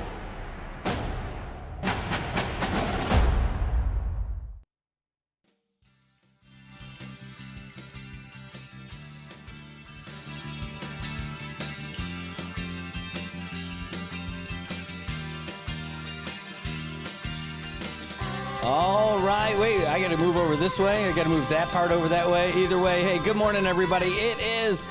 All right, wait, I gotta move over this way. I gotta move that part over that way. Either way, hey, good morning, everybody. It is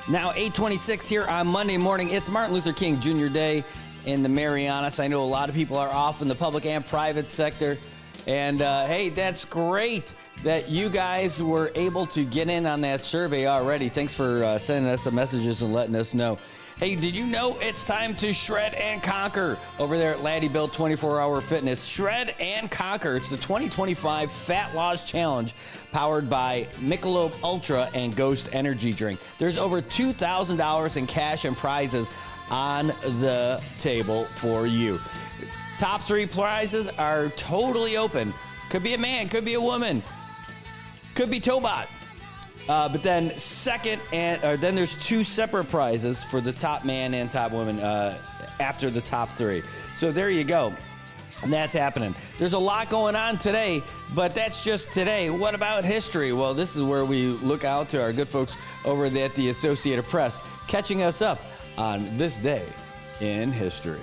now 8:26 here on Monday morning. It's Martin Luther King Jr. Day in the Marianas. I know a lot of people are off in the public and private sector. And hey, that's great that you guys were able to get in on that survey already. Thanks for sending us some messages and letting us know. Hey, did you know it's time to shred and conquer over there at Laddie Built 24-Hour Fitness? Shred and conquer. It's the 2025 Fat Loss Challenge powered by Michelob Ultra and Ghost Energy Drink. There's over $2,000 in cash and prizes on the table for you. Top 3 prizes are totally open. Could be a man, could be a woman, could be Tobot. But then then there's 2 separate prizes for the top man and top woman after the top 3. So there you go. And that's happening. There's a lot going on today, but that's just today. What about history? Well, this is where we look out to our good folks over at the Associated Press, catching us up on this day in history.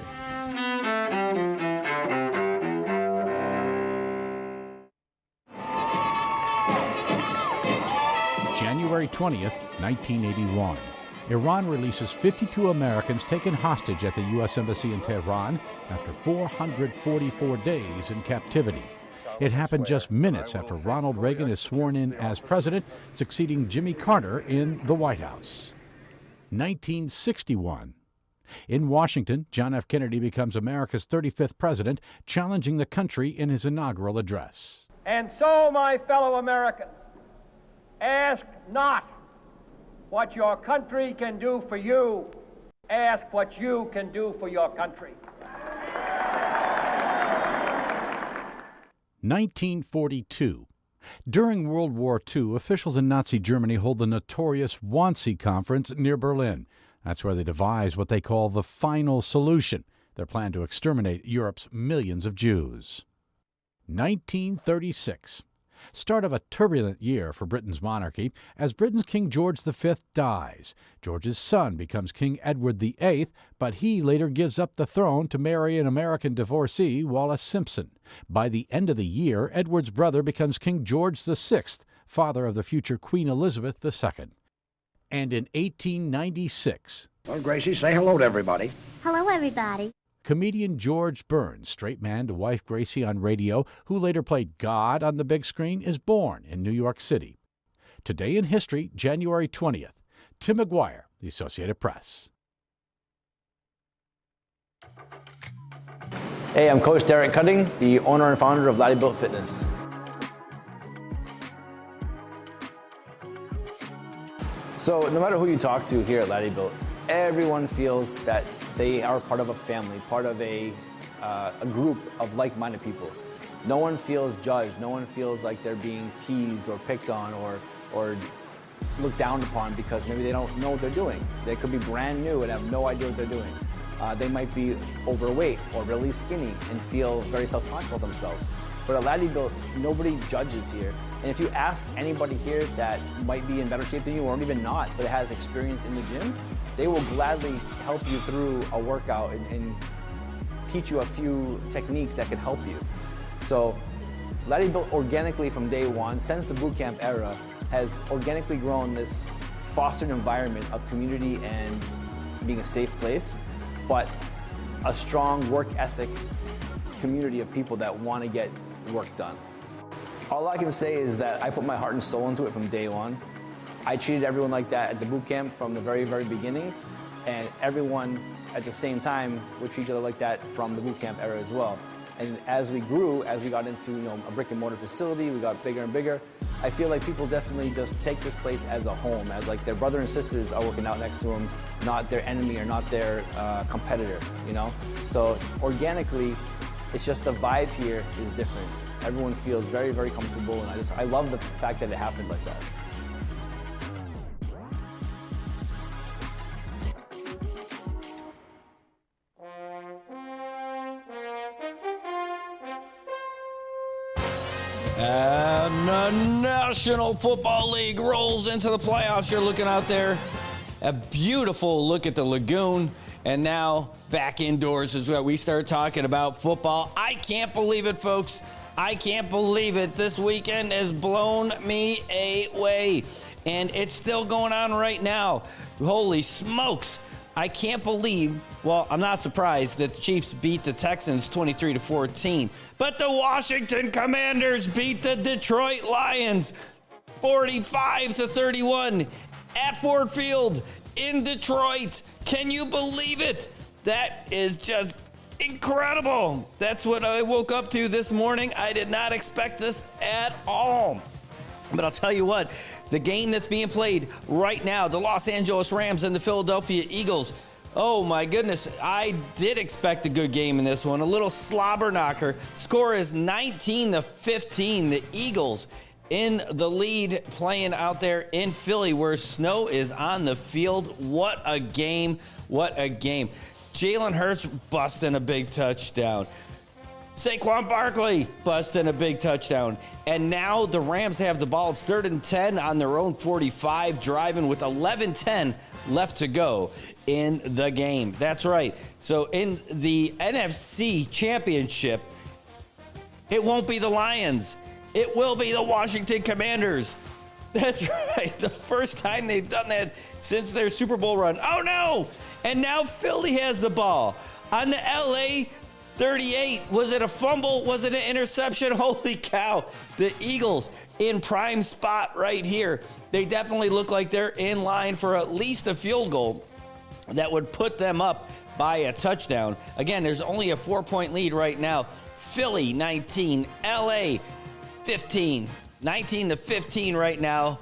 January 20th, 1981. Iran releases 52 Americans taken hostage at the U.S. Embassy in Tehran after 444 days in captivity. It happened just minutes after Ronald Reagan is sworn in as president, succeeding Jimmy Carter in the White House. 1961. In Washington, John F. Kennedy becomes America's 35th president, challenging the country in his inaugural address. And so, my fellow Americans, ask not what your country can do for you. Ask what you can do for your country. 1942. During World War II, officials in Nazi Germany hold the notorious Wannsee Conference near Berlin. That's where they devise what they call the final solution, their plan to exterminate Europe's millions of Jews. 1936. Start of a turbulent year for Britain's monarchy as Britain's King George V dies. George's son becomes King Edward VIII, but he later gives up the throne to marry an American divorcee, Wallis Simpson. By the end of the year, Edward's brother becomes King George VI, father of the future Queen Elizabeth II. And in 1896... Well, Gracie, say hello to everybody. Hello, everybody. Comedian George Burns, straight man to wife Gracie on radio, who later played God on the big screen, is born in New York City. Today in history, January 20th. Tim McGuire, The Associated Press. Hey, I'm Coach Derek Cutting, the owner and founder of Laddie Built Fitness. So no matter who you talk to here at Laddie Built, everyone feels that they are part of a family, part of a group of like-minded people. No one feels judged. No one feels like they're being teased or picked on or looked down upon because maybe they don't know what they're doing. They could be brand new and have no idea what they're doing. They might be overweight or really skinny and feel very self-conscious of themselves. But at Laddie Built, nobody judges here. And if you ask anybody here that might be in better shape than you or even not, but has experience in the gym, they will gladly help you through a workout and teach you a few techniques that can help you. So Laddie Built organically from day one, since the boot camp era, has organically grown this fostered environment of community and being a safe place, but a strong work ethic community of people that want to get work done. All I can say is that I put my heart and soul into it from day one. I treated everyone like that at the boot camp from the very, very beginnings, and everyone at the same time would treat each other like that from the boot camp era as well. And as we grew, as we got into a brick and mortar facility, we got bigger and bigger. I feel like people definitely just take this place as a home, as like their brother and sisters are working out next to them, not their enemy or not their competitor, So organically, it's just the vibe here is different. Everyone feels very, very comfortable, and I love the fact that it happened like that. And the National Football League rolls into the playoffs. You're looking out there. A beautiful look at the lagoon. And now back indoors is what we start talking about football. I can't believe it, folks. I can't believe it. This weekend has blown me away. And it's still going on right now. Holy smokes. I can't believe, well, I'm not surprised that the Chiefs beat the Texans 23-14, but the Washington Commanders beat the Detroit Lions 45-31 at Ford Field in Detroit. Can you believe it? That is just incredible. That's what I woke up to this morning. I did not expect this at all. But I'll tell you what, the game that's being played right now, the Los Angeles Rams and the Philadelphia Eagles. Oh my goodness, I did expect a good game in this one. A little slobber knocker. Score is 19-15. The Eagles in the lead, playing out there in Philly where snow is on the field. What a game. What a game. Jalen Hurts busting a big touchdown. Saquon Barkley busting a big touchdown. And now the Rams have the ball. It's 3rd and 10 on their own 45, driving with 11:10 left to go in the game. That's right. So in the NFC Championship, it won't be the Lions. It will be the Washington Commanders. That's right. The first time they've done that since their Super Bowl run. Oh, no. And now Philly has the ball on the LA 38. Was it a fumble? Was it an interception? Holy cow. The Eagles in prime spot right here. They definitely look like they're in line for at least a field goal that would put them up by a touchdown. Again, there's only a 4-point lead right now. Philly 19, LA 15. 19-15 right now.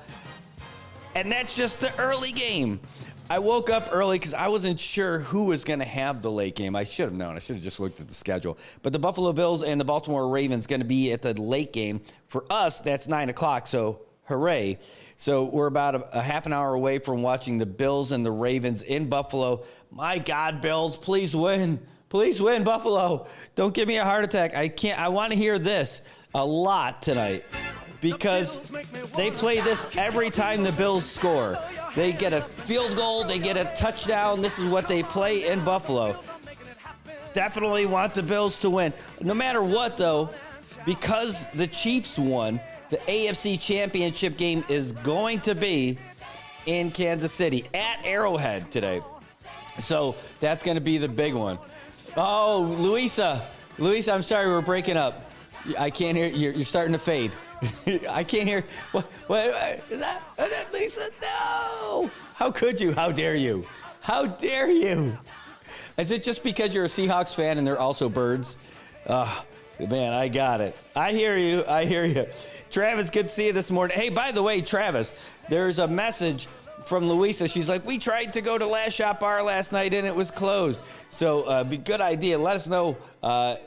And that's just the early game. I woke up early because I wasn't sure who was going to have the late game. I should have known. I should have just looked at the schedule. But the Buffalo Bills and the Baltimore Ravens going to be at the late game. For us, that's 9 o'clock, so hooray. So we're about a half an hour away from watching the Bills and the Ravens in Buffalo. My God, Bills, please win. Please win, Buffalo. Don't give me a heart attack. I want to hear this a lot tonight, because they play this every time the Bills score. They get a field goal, they get a touchdown. This is what they play in Buffalo. Definitely want the Bills to win. No matter what, though, because the Chiefs won, the AFC Championship game is going to be in Kansas City at Arrowhead today. So that's going to be the big one. Oh, Luisa, I'm sorry, we're breaking up. I can't hear you. You're starting to fade. I can't hear. What is that Lisa? No! How could you? How dare you? How dare you? Is it just because you're a Seahawks fan and they're also birds? Man, I got it. I hear you. Travis, good to see you this morning. Hey, by the way, Travis, there's a message from Louisa. She's like, we tried to go to Last Shot Bar last night and it was closed. So be good idea. Let us know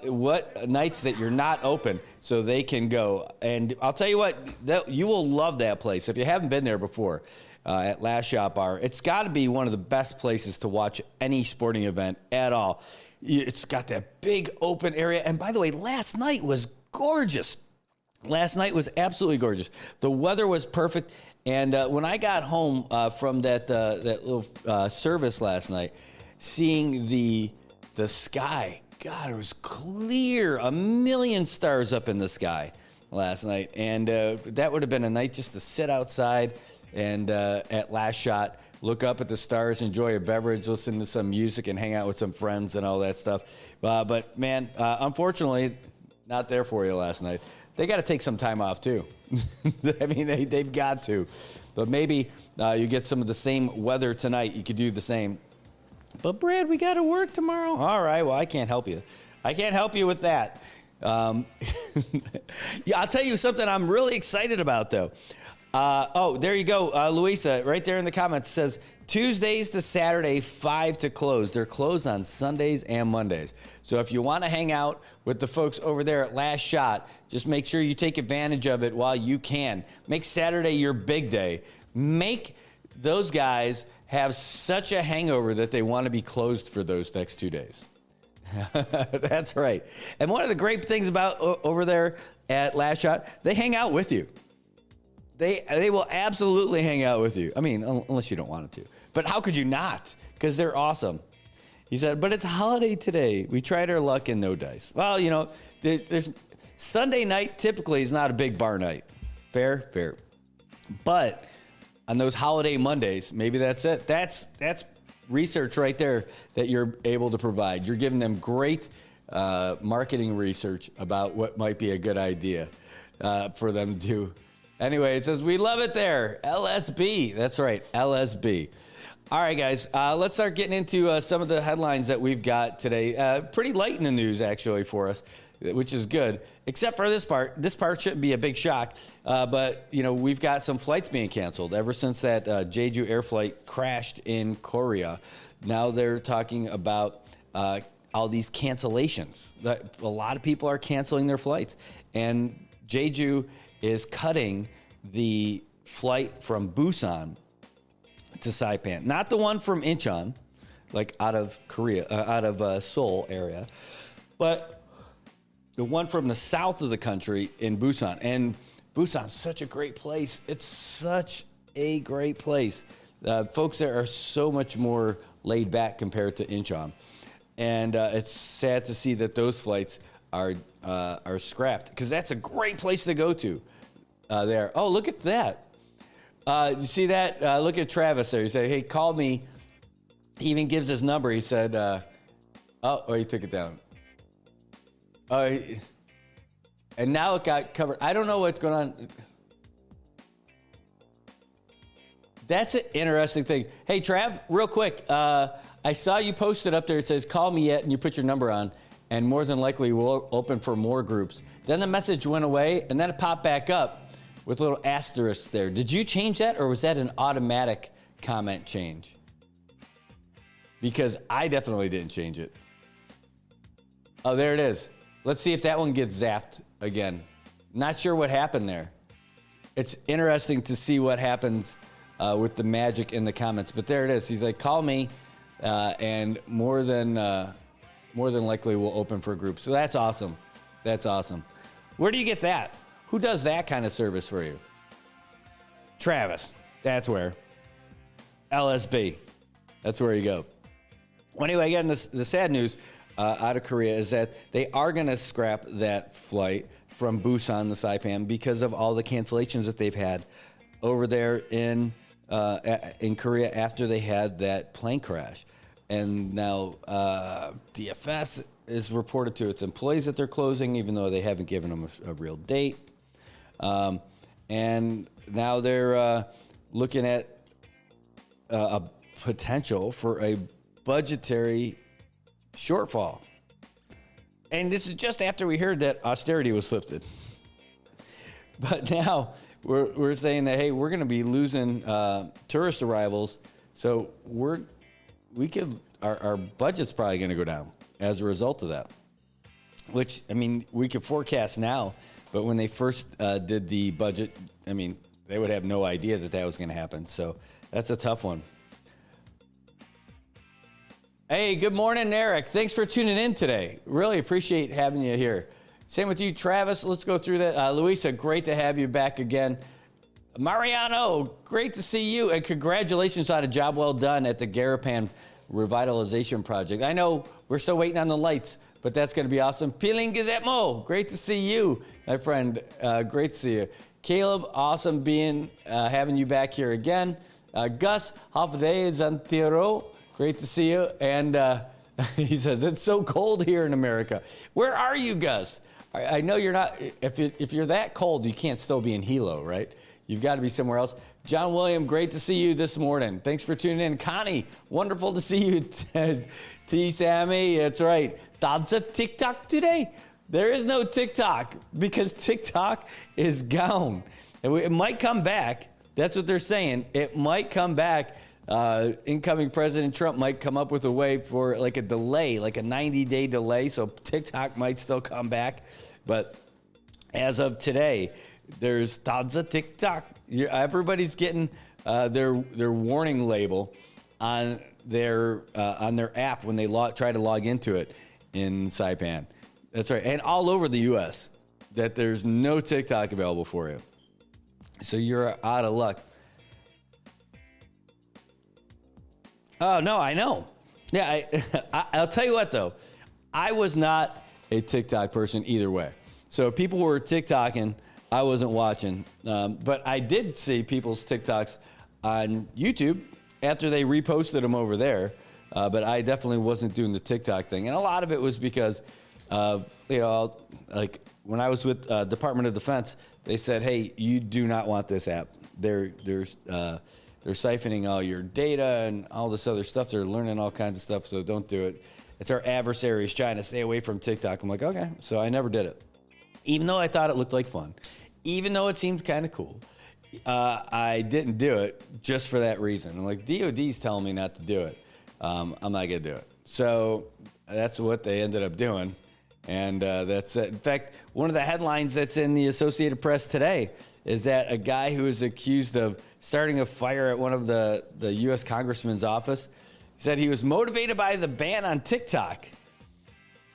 what nights that you're not open so they can go. And I'll tell you what, you will love that place. If you haven't been there before at Last Shot Bar, it's got to be one of the best places to watch any sporting event at all. It's got that big open area. And by the way, last night was gorgeous. Last night was absolutely gorgeous. The weather was perfect. And when I got home from that little service last night, seeing the sky, God, it was clear, a million stars up in the sky. last night, and that would have been a night just to sit outside and at Last Shot, look up at the stars, enjoy a beverage, listen to some music, and hang out with some friends and all that stuff. But man, unfortunately, not there for you last night. They got to take some time off too. I mean, they've got to. But maybe you get some of the same weather tonight. You could do the same. But Brad, we got to work tomorrow. All right, well, I can't help you. I can't help you with that. Yeah, I'll tell you something I'm really excited about, though. Oh, there you go. Louisa, right there in the comments, says Tuesdays to Saturday, 5 to close. They're closed on Sundays and Mondays. So if you want to hang out with the folks over there at Last Shot, just make sure you take advantage of it while you can. Make Saturday your big day. Make those guys have such a hangover that they want to be closed for those next 2 days. That's right. And one of the great things about over there at Last Shot, they hang out with you. They will absolutely hang out with you. I mean, unless you don't want them to. But how could you not? Because they're awesome. He said, but it's a holiday today. We tried our luck and no dice. Well, you know, there's Sunday night typically is not a big bar night. Fair. But on those holiday Mondays, maybe that's it. That's research right there that you're able to provide. You're giving them great marketing research about what might be a good idea for them to do. Anyway, it says, we love it there. LSB. That's right, LSB. All right, guys, let's start getting into some of the headlines that we've got today. Pretty light in the news, actually, for us, which is good, except for this part. This part shouldn't be a big shock, but, you know, we've got some flights being canceled ever since that Jeju air flight crashed in Korea. Now they're talking about all these cancellations. A lot of people are canceling their flights, and Jeju is cutting the flight from Busan to Saipan. Not the one from Incheon, like out of Korea, out of Seoul area, but the one from the south of the country in Busan. And Busan's such a great place. It's such a great place. Folks there are so much more laid back compared to Incheon. And it's sad to see that those flights are scrapped, because that's a great place to go to there. Oh, look at that. You see that? Look at Travis there. He said, hey, call me. He even gives his number. He said, he took it down. And now it got covered. I don't know what's going on. That's an interesting thing. Hey, Trav, real quick. I saw you posted up there. It says, call me yet, and you put your number on, and more than likely we'll open for more groups. Then the message went away, and then it popped back up with little asterisks there. Did you change that, or was that an automatic comment change? Because I definitely didn't change it. Oh, there it is. Let's see if that one gets zapped again. Not sure what happened there. It's interesting to see what happens with the magic in the comments, but there it is. He's like, call me, and more than likely we'll open for a group. So that's awesome. That's awesome. Where do you get that? Who does that kind of service for you? Travis. That's where. LSB. That's where you go. Well, anyway, again, the sad news out of Korea is that they are going to scrap that flight from Busan to Saipan because of all the cancellations that they've had over there in Korea after they had that plane crash. And now DFS is reported to its employees that they're closing, even though they haven't given them a real date. And now they're looking at a potential for a budgetary shortfall. And this is just after we heard that austerity was lifted. But now we're saying that, hey, we're going to be losing tourist arrivals. So our budget's probably going to go down as a result of that. Which, I mean, we could forecast now, but when they first did the budget, I mean, they would have no idea that was going to happen. So that's a tough one. Hey, good morning, Eric. Thanks for tuning in today. Really appreciate having you here. Same with you, Travis. Let's go through that. Luisa, great to have you back again. Mariano, great to see you. And congratulations on a job well done at the Garapan Revitalization Project. I know we're still waiting on the lights, but that's going to be awesome. Piling Gizemo, great to see you, my friend. Great to see you. Caleb, awesome having you back here again. Gus, Hafide Zantiro, great to see you. And he says, it's so cold here in America. Where are you, Gus? I know you're not, if you're that cold, you can't still be in Hilo, right? You've got to be somewhere else. John William, great to see you this morning. Thanks for tuning in. Connie, wonderful to see you. T. Sammy, that's right. That's a TikTok today. There is no TikTok because TikTok is gone. It might come back. That's what they're saying. It might come back. Incoming President Trump might come up with a way for like a delay, like a 90-day delay. So TikTok might still come back. But as of today, there's tons of TikTok. Everybody's getting their warning label on their app when they try to log into it in Saipan. That's right, and all over the U.S. that there's no TikTok available for you. So you're out of luck. Oh no, I know. Yeah, I'll tell you what though, I was not a TikTok person either way. So if people were TikToking, I wasn't watching, but I did see people's TikToks on YouTube after they reposted them over there. But I definitely wasn't doing the TikTok thing, and a lot of it was because, like when I was with Department of Defense, they said, "Hey, you do not want this app. They're siphoning all your data and all this other stuff. They're learning all kinds of stuff, so don't do it. It's our adversaries trying to stay away from TikTok." I'm like, okay, so I never did it, even though I thought it looked like fun. Even though it seemed kind of cool, I didn't do it just for that reason. I'm like, DOD's telling me not to do it. I'm not going to do it. So that's what they ended up doing. And that's it. In fact, one of the headlines that's in the Associated Press today is that a guy who is accused of starting a fire at one of the U.S. congressman's office said he was motivated by the ban on TikTok.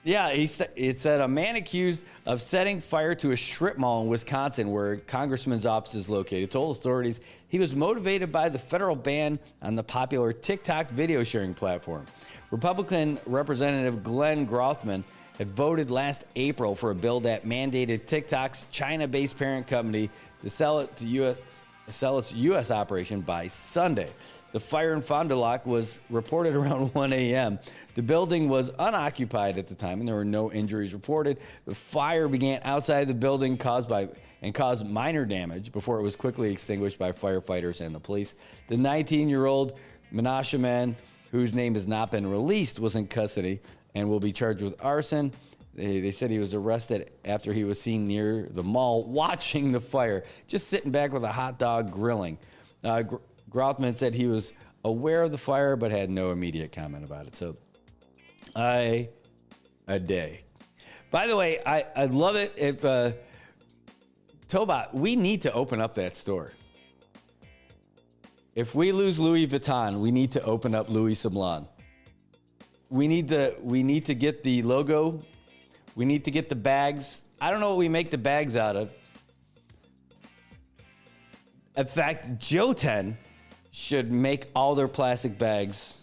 Yeah, it said a man accused of setting fire to a strip mall in Wisconsin where Congressman's office is located told authorities he was motivated by the federal ban on the popular TikTok video sharing platform. Republican Representative Glenn Grothman had voted last April for a bill that mandated TikTok's China-based parent company to sell its U.S. operation by Sunday. The fire in Fond du Lac was reported around 1 a.m. The building was unoccupied at the time, and there were no injuries reported. The fire began outside the building caused minor damage before it was quickly extinguished by firefighters and the police. The 19-year-old militiaman, whose name has not been released, was in custody and will be charged with arson. They said he was arrested after he was seen near the mall watching the fire, just sitting back with a hot dog grilling. Grothman said he was aware of the fire but had no immediate comment about it. So, a day. By the way, I love it if Tobot, we need to open up that store. If we lose Louis Vuitton, we need to open up Louis Sablon. We need to get the logo. We need to get the bags. I don't know what we make the bags out of. In fact, Joten should make all their plastic bags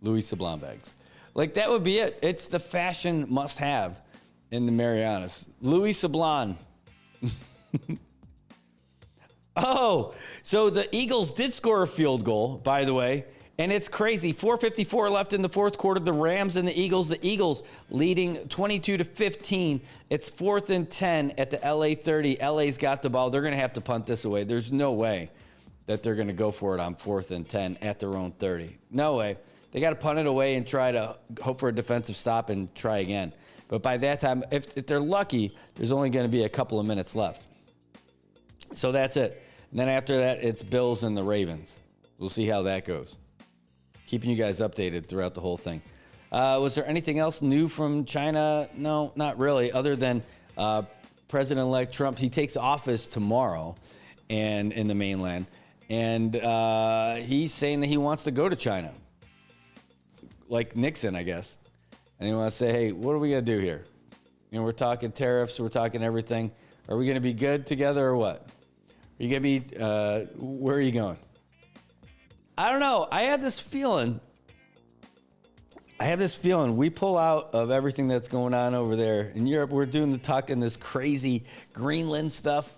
Louis Sablon bags. Like, that would be it. It's the fashion must-have in the Marianas. Louis Sablon. Oh, so the Eagles did score a field goal, by the way, and it's crazy. 4:54 left in the fourth quarter. The Rams and the Eagles leading 22-15. It's 4th and 10 at the LA 30. LA's got the ball. They're going to have to punt this away. There's no way that they're going to go for it on 4th and 10 at their own 30. No way. They got to punt it away and try to hope for a defensive stop and try again. But by that time, if they're lucky, there's only going to be a couple of minutes left. So that's it. And then after that, it's Bills and the Ravens. We'll see how that goes. Keeping you guys updated throughout the whole thing. Was there anything else new from China? No, not really, other than President-elect Trump. He takes office tomorrow and in the mainland. And he's saying that he wants to go to China. Like Nixon, I guess. And he wants to say, hey, what are we going to do here? You know, we're talking tariffs. We're talking everything. Are we going to be good together or what? Are you going to be, where are you going? I don't know. I had this feeling I have this feeling we pull out of everything that's going on over there in Europe. We're doing the talk in this crazy Greenland stuff.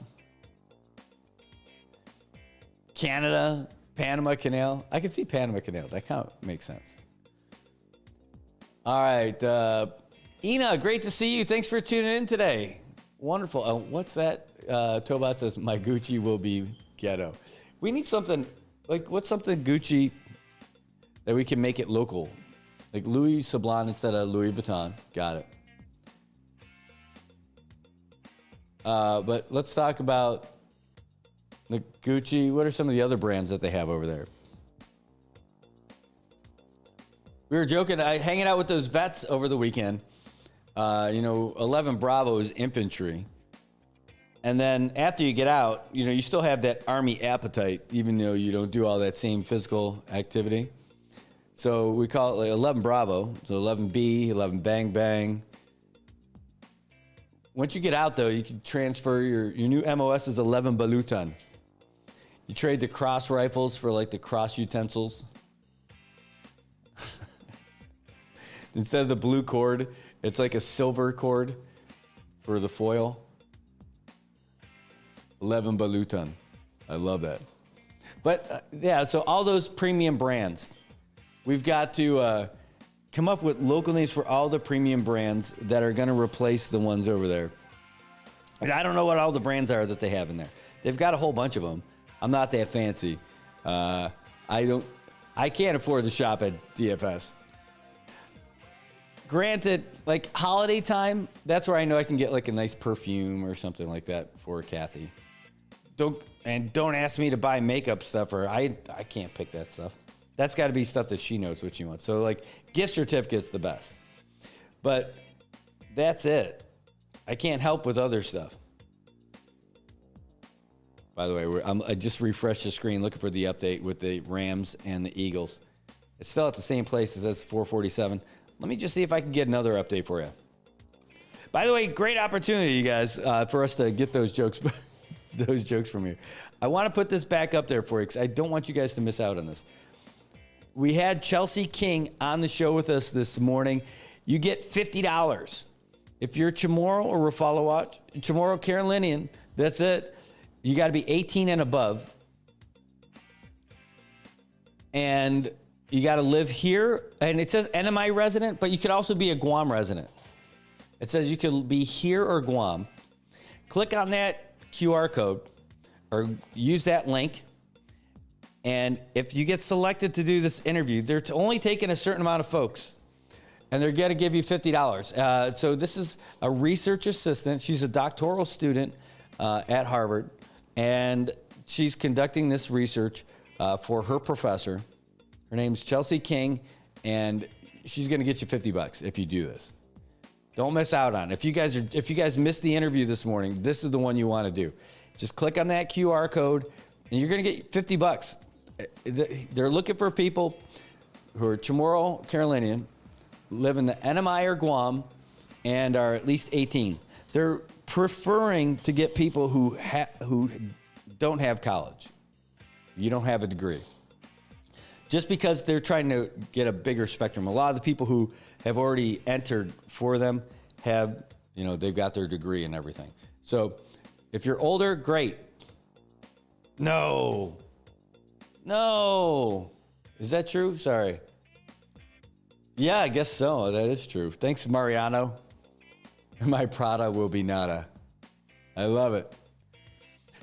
Canada, Panama Canal. I can see Panama Canal. That kind of makes sense. All right. Ina, great to see you. Thanks for tuning in today. Wonderful. What's that? Tobot says, my Gucci will be ghetto. We need something, like, what's something Gucci that we can make it local? Like Louis Sablon instead of Louis Vuitton. Got it. But let's talk about the Gucci. What are some of the other brands that they have over there? We were joking, hanging out with those vets over the weekend. 11 Bravo is infantry. And then after you get out, you still have that Army appetite, even though you don't do all that same physical activity. So we call it like 11 Bravo, so 11B, 11 Bang Bang. Once you get out, though, you can transfer your new MOS is 11 Balutan. You trade the cross rifles for like the cross utensils. Instead of the blue cord, it's like a silver cord for the foil. 11 Balutan. I love that. But so all those premium brands. We've got to come up with local names for all the premium brands that are going to replace the ones over there. And I don't know what all the brands are that they have in there. They've got a whole bunch of them. I'm not that fancy. I can't afford to shop at DFS. Granted, like holiday time, that's where I know I can get like a nice perfume or something like that for Kathy. Don't ask me to buy makeup stuff, or I can't pick that stuff. That's got to be stuff that she knows what she wants. So like gift certificate's the best. But that's it. I can't help with other stuff. By the way, I just refreshed the screen looking for the update with the Rams and the Eagles. It's still at the same place as 447. Let me just see if I can get another update for you. By the way, great opportunity, you guys, for us to get those jokes from you. I want to put this back up there for you because I don't want you guys to miss out on this. We had Chelsea King on the show with us this morning. You get $50. If you're Chamorro or Rafalo Watch, Chamorro Carolinian, that's it. You got to be 18 and above. And you got to live here. And it says NMI resident, but you could also be a Guam resident. It says you could be here or Guam. Click on that QR code or use that link. And if you get selected to do this interview, they're only taking a certain amount of folks. And they're going to give you $50. So this is a research assistant. She's a doctoral student at Harvard. And she's conducting this research for her professor. Her name's Chelsea King. And she's going to get you $50 if you do this. Don't miss out on it. If you guys missed the interview this morning, this is the one you want to do. Just click on that QR code, and you're going to get $50. They're looking for people who are Chamorro Carolinian, live in the NMI or Guam, and are at least 18. They're preferring to get people who don't have college. You don't have a degree. Just because they're trying to get a bigger spectrum. A lot of the people who have already entered for them have, they've got their degree and everything. So if you're older, great. No. Is that true? Sorry. Yeah, I guess so. That is true. Thanks, Mariano. My Prada will be nada. I love it.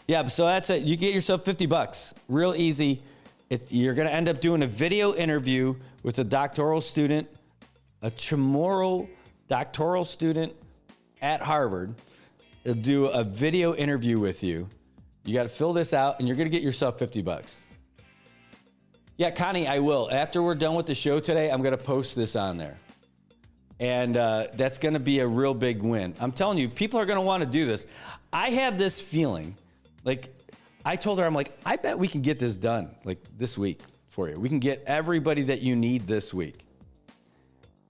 Yeah, so that's it. You get yourself $50. Real easy. You're going to end up doing a video interview with a doctoral student, a Chamorro doctoral student at Harvard. They'll do a video interview with you. You got to fill this out, and you're going to get yourself $50. Yeah, Connie, I will. After we're done with the show today, I'm going to post this on there. And that's going to be a real big win. I'm telling you, people are going to want to do this. I have this feeling, like I told her, I bet we can get this done like this week for you. We can get everybody that you need this week.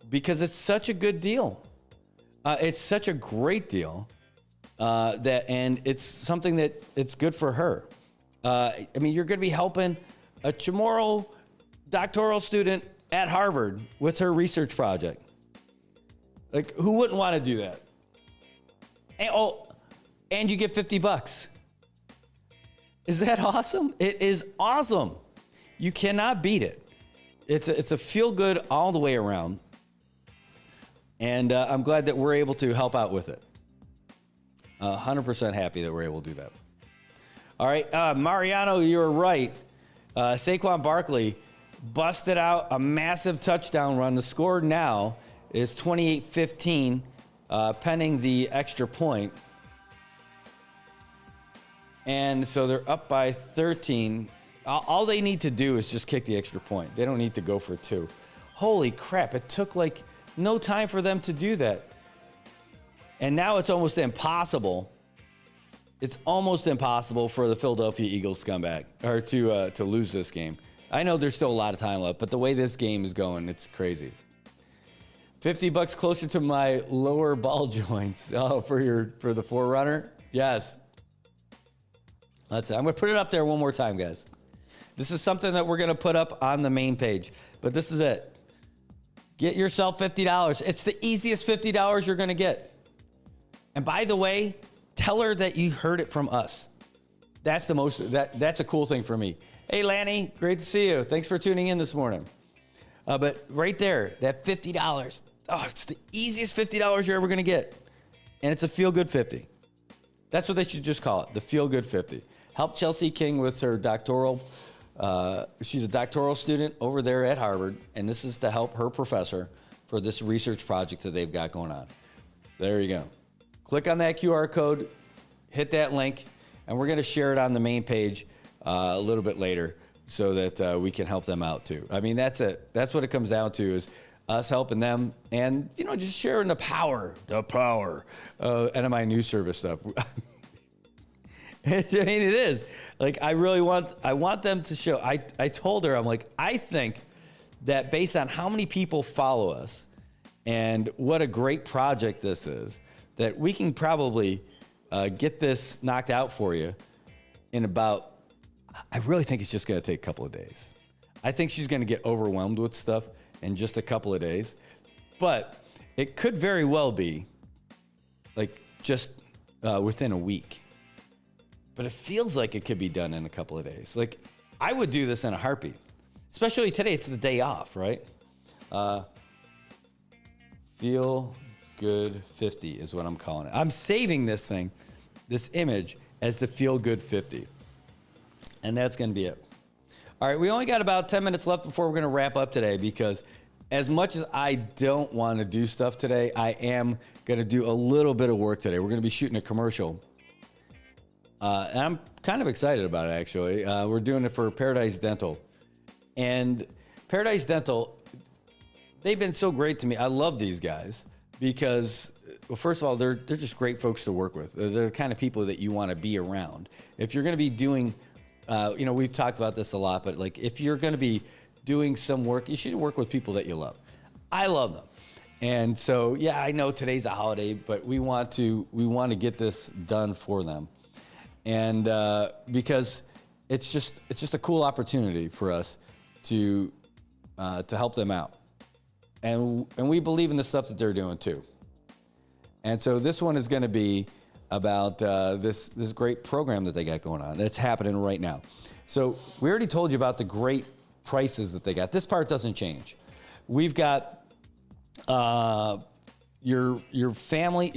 Because it's such a good deal. It's such a great deal and it's something that it's good for her. You're going to be helping a Chamorro doctoral student at Harvard with her research project. Like, who wouldn't want to do that? And you get $50. Is that awesome? It is awesome. You cannot beat it. It's a feel good all the way around. And I'm glad that we're able to help out with it. 100% happy that we're able to do that. All right, Mariano, you're right. Saquon Barkley busted out a massive touchdown run. The score now is 28-15, pending the extra point. And so they're up by 13. All they need to do is just kick the extra point. They don't need to go for 2. Holy crap, it took like no time for them to do that. And now it's almost impossible. It's almost impossible for the Philadelphia Eagles to come back or to lose this game. I know there's still a lot of time left, but the way this game is going, it's crazy. $50 closer to my lower ball joints. Oh, for the Forerunner? Yes. That's it. I'm going to put it up there one more time, guys. This is something that we're going to put up on the main page, but this is it. Get yourself $50. It's the easiest $50 you're going to get. And by the way, tell her that you heard it from us. That's a cool thing for me. Hey, Lanny, great to see you. Thanks for tuning in this morning. But right there, that $50, it's the easiest $50 you're ever going to get. And it's a feel-good 50. That's what they should just call it, the feel-good 50. Help Chelsea King with her doctoral. She's a doctoral student over there at Harvard, and this is to help her professor for this research project that they've got going on. There you go. Click on that QR code, hit that link, and we're going to share it on the main page a little bit later so that we can help them out too. I mean, that's it. That's what it comes down to, is us helping them and, just sharing the power NMI News Service stuff. I mean, it is. Like, I want them to show. I told her, I'm like, I think that based on how many people follow us and what a great project this is, that we can probably get this knocked out for you in about, I really think it's just going to take a couple of days. I think she's going to get overwhelmed with stuff in just a couple of days. But it could very well be like just within a week. But it feels like it could be done in a couple of days. Like, I would do this in a heartbeat. Especially today, it's the day off, right? Feel Good 50 is what I'm calling it. I'm saving this image, as the Feel Good 50. And that's going to be it. All right, we only got about 10 minutes left before we're going to wrap up today, because as much as I don't want to do stuff today, I am going to do a little bit of work today. We're going to be shooting a commercial. And I'm kind of excited about it, actually. We're doing it for Paradise Dental. And Paradise Dental, they've been so great to me. I love these guys because, well, first of all, they're just great folks to work with. They're the kind of people that you want to be around. If you're going to be doing, we've talked about this a lot, but like, if you're going to be doing some work, you should work with people that you love. I love them. And so, yeah, I know today's a holiday, but we want to get this done for them. And because it's just a cool opportunity for us to help them out. And we believe in the stuff that they're doing too. And so this one is going to be about this great program that they got going on. That's happening right now. So we already told you about the great prices that they got. This part doesn't change. We've got your family.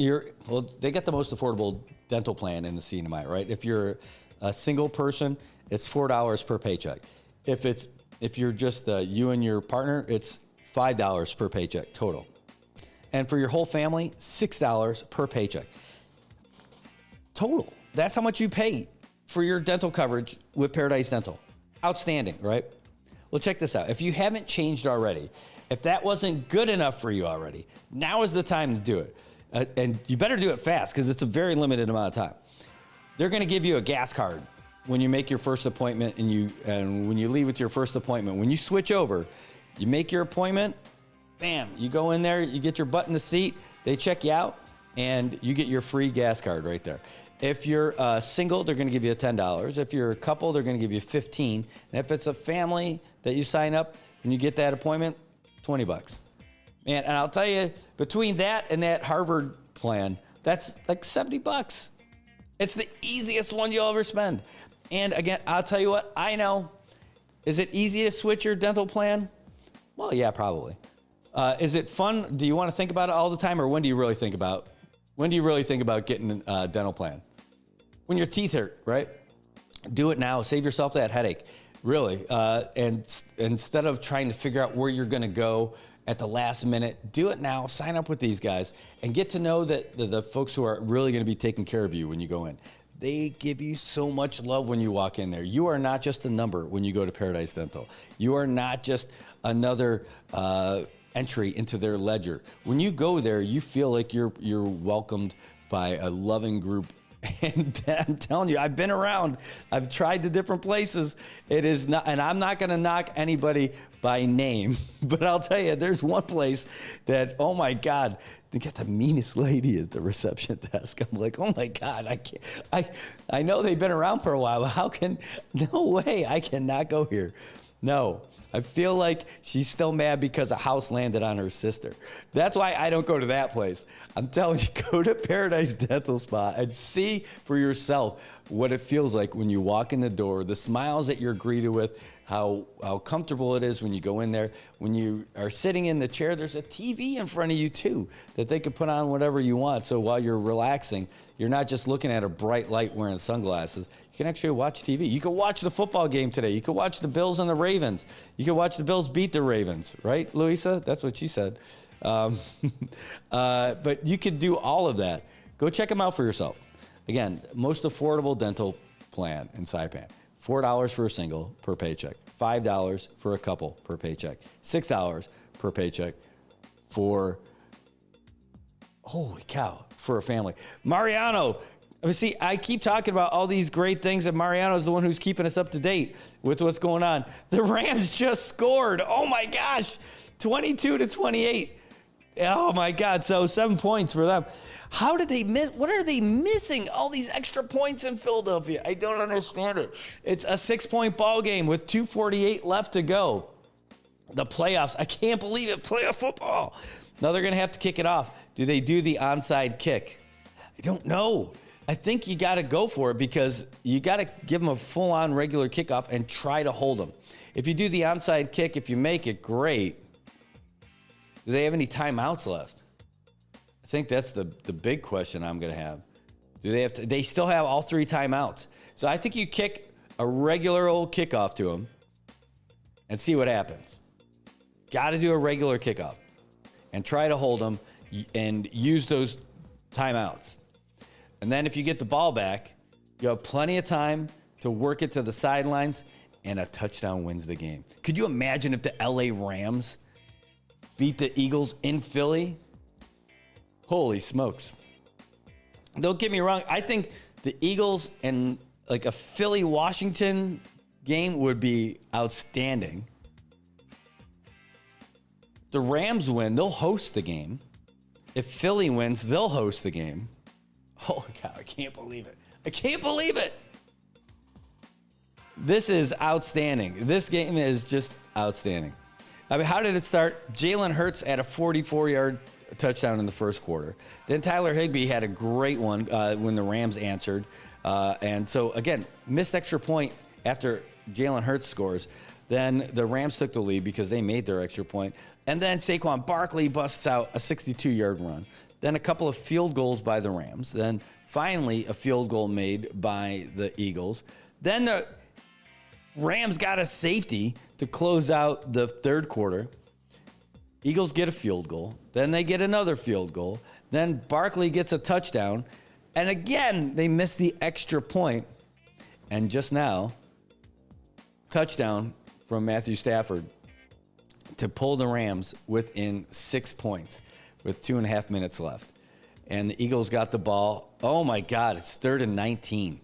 They got the most affordable dental plan in the CNMI, right? If you're a single person, it's $4 per paycheck. If you're just you and your partner, it's $5 per paycheck total. And for your whole family, $6 per paycheck total. That's how much you pay for your dental coverage with Paradise Dental. Outstanding, right? Well, check this out. If you haven't changed already, if that wasn't good enough for you already, now is the time to do it. And you better do it fast, because it's a very limited amount of time. They're going to give you a gas card when you make your first appointment, and when you leave with your first appointment. When you switch over, you make your appointment, bam, you go in there, you get your butt in the seat, they check you out, and you get your free gas card right there. If you're single, they're going to give you $10. If you're a couple, they're going to give you $15. And if it's a family that you sign up, when you get that appointment, $20. Man, and I'll tell you, between that and that Harvard plan, that's like $70. It's the easiest one you'll ever spend. And again, I'll tell you what, I know. Is it easy to switch your dental plan? Well, yeah, probably. Is it fun? Do you want to think about it all the time, or when do you really think about getting a dental plan? When your teeth hurt, right? Do it now. Save yourself that headache, really. And instead of trying to figure out where you're going to go at the last minute, do it now. Sign up with these guys and get to know that the folks who are really going to be taking care of you when you go in. They give you so much love when you walk in there. You are not just a number when you go to Paradise Dental. You are not just another entry into their ledger. When you go there, you feel like you're welcomed by a loving group. And I'm telling you, I've been around. I've tried the different places. It is not, and I'm not going to knock anybody by name, but I'll tell you, there's one place that, oh my God, they got the meanest lady at the reception desk. I'm like, oh my God, I can't. I know they've been around for a while. But no way, I cannot go here. No. I feel like she's still mad because a house landed on her sister. That's why I don't go to that place. I'm telling you, go to Paradise Dental Spa and see for yourself what it feels like when you walk in the door, the smiles that you're greeted with, how comfortable it is when you go in there. When you are sitting in the chair, there's a TV in front of you too that they can put on whatever you want. So while you're relaxing, you're not just looking at a bright light wearing sunglasses. You can actually watch TV. You can watch the football game today. You can watch the Bills and the Ravens. You can watch the Bills beat the Ravens, right, Louisa? That's what she said. But you could do all of that. Go check them out for yourself. Again, most affordable dental plan in Saipan. $4 for a single per paycheck. $5 for a couple per paycheck. $6 per paycheck for, holy cow, for a family. Mariano. See, I keep talking about all these great things, and Mariano's the one who's keeping us up to date with what's going on. The Rams just scored. Oh, my gosh. 22-28. Oh, my God. So 7 points for them. How did they miss? What are they missing? All these extra points in Philadelphia. I don't understand it. It's a 6-point ball game with 2:48 left to go. The playoffs. I can't believe it. Playoff football. Now they're going to have to kick it off. Do they do the onside kick? I don't know. I think you got to go for it because you got to give them a full-on regular kickoff and try to hold them. If you do the onside kick, if you make it, great. Do they have any timeouts left? I think that's the big question I'm going to have. Do they have to? They still have all 3 timeouts. So I think you kick a regular old kickoff to them and see what happens. Got to do a regular kickoff and try to hold them and use those timeouts. And then if you get the ball back, you have plenty of time to work it to the sidelines, and a touchdown wins the game. Could you imagine if the LA Rams beat the Eagles in Philly? Holy smokes. Don't get me wrong. I think the Eagles and like a Philly-Washington game would be outstanding. The Rams win, they'll host the game. If Philly wins, they'll host the game. Holy cow, I can't believe it. I can't believe it. This is outstanding. This game is just outstanding. I mean, how did it start? Jalen Hurts had a 44-yard touchdown in the first quarter. Then Tyler Higbee had a great one when the Rams answered. And so, again, missed extra point after Jalen Hurts scores. Then the Rams took the lead because they made their extra point. And then Saquon Barkley busts out a 62-yard run. Then a couple of field goals by the Rams. Then finally a field goal made by the Eagles. Then the Rams got a safety to close out the third quarter. Eagles get a field goal. Then they get another field goal. Then Barkley gets a touchdown. And again, they miss the extra point. And just now, touchdown from Matthew Stafford to pull the Rams within 6 points with 2.5 minutes left. And the Eagles got the ball. Oh my God, it's 3rd and 19.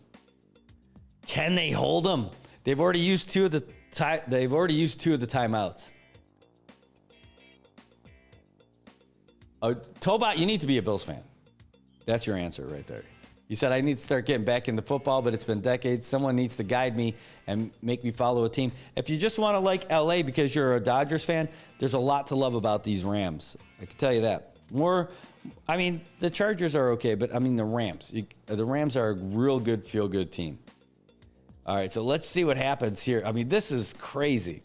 Can they hold them? They've already used two of the timeouts. Tobot, you need to be a Bills fan. That's your answer right there. He said, I need to start getting back into football, but it's been decades. Someone needs to guide me and make me follow a team. If you just want to like LA because you're a Dodgers fan, there's a lot to love about these Rams. I can tell you that. The Chargers are okay, but the Rams. The Rams are a real good, feel-good team. All right, so let's see what happens here. This is crazy.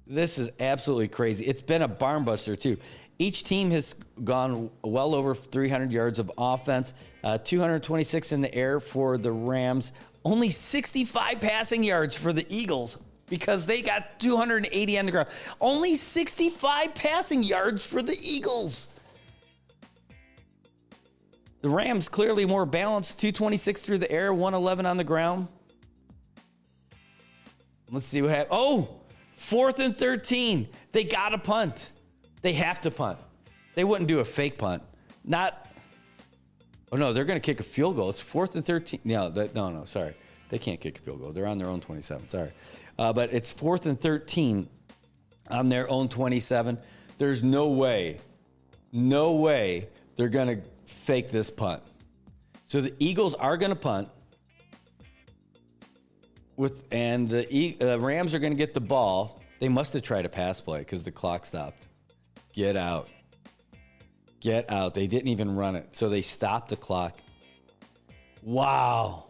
This is absolutely crazy. It's been a barn buster, too. Each team has gone well over 300 yards of offense, 226 in the air for the Rams, only 65 passing yards for the Eagles because they got 280 on the ground. Only 65 passing yards for the Eagles. The Rams clearly more balanced, 226 through the air, 111 on the ground. Let's see what happens. Oh, 4th and 13. They got to punt. They have to punt. They wouldn't do a fake punt. Oh, no, they're going to kick a field goal. It's 4th and 13. No, sorry. They can't kick a field goal. They're on their own 27. Sorry. But it's 4th and 13 on their own 27. There's no way they're going to fake this punt. So the Eagles are going to punt. And the Rams are going to get the ball. They must have tried a pass play because the clock stopped. Get out. They didn't even run it. So they stopped the clock. Wow.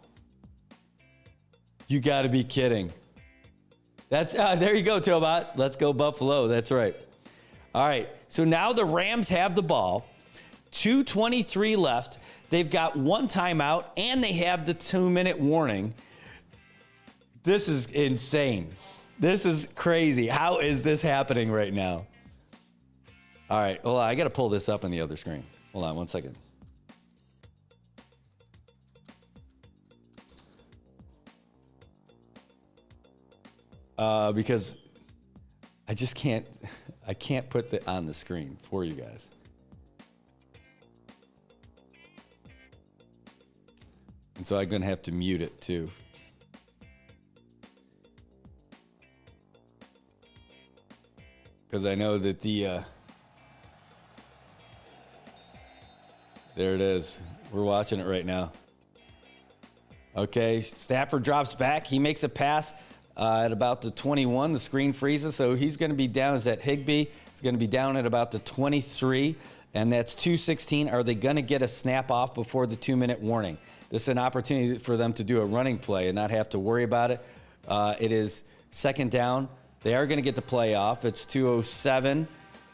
You got to be kidding. There you go, Tobot. Let's go Buffalo. That's right. All right. So now the Rams have the ball. 2:23 left. They've got one timeout, and they have the 2-minute warning. This is insane. This is crazy. How is this happening right now? All right, hold on. I got to pull this up on the other screen. Hold on one second. Because I just can't put it on the screen for you guys. And so I'm going to have to mute it too. Because I know that there it is. We're watching it right now. Okay, Stafford drops back. He makes a pass at about the 21. The screen freezes, so he's going to be down. Is that Higbee? He's going to be down at about the 23, and that's 2:16. Are they going to get a snap off before the 2-minute warning? This is an opportunity for them to do a running play and not have to worry about it. It is 2nd down. They are going to get the play off. It's 2:07.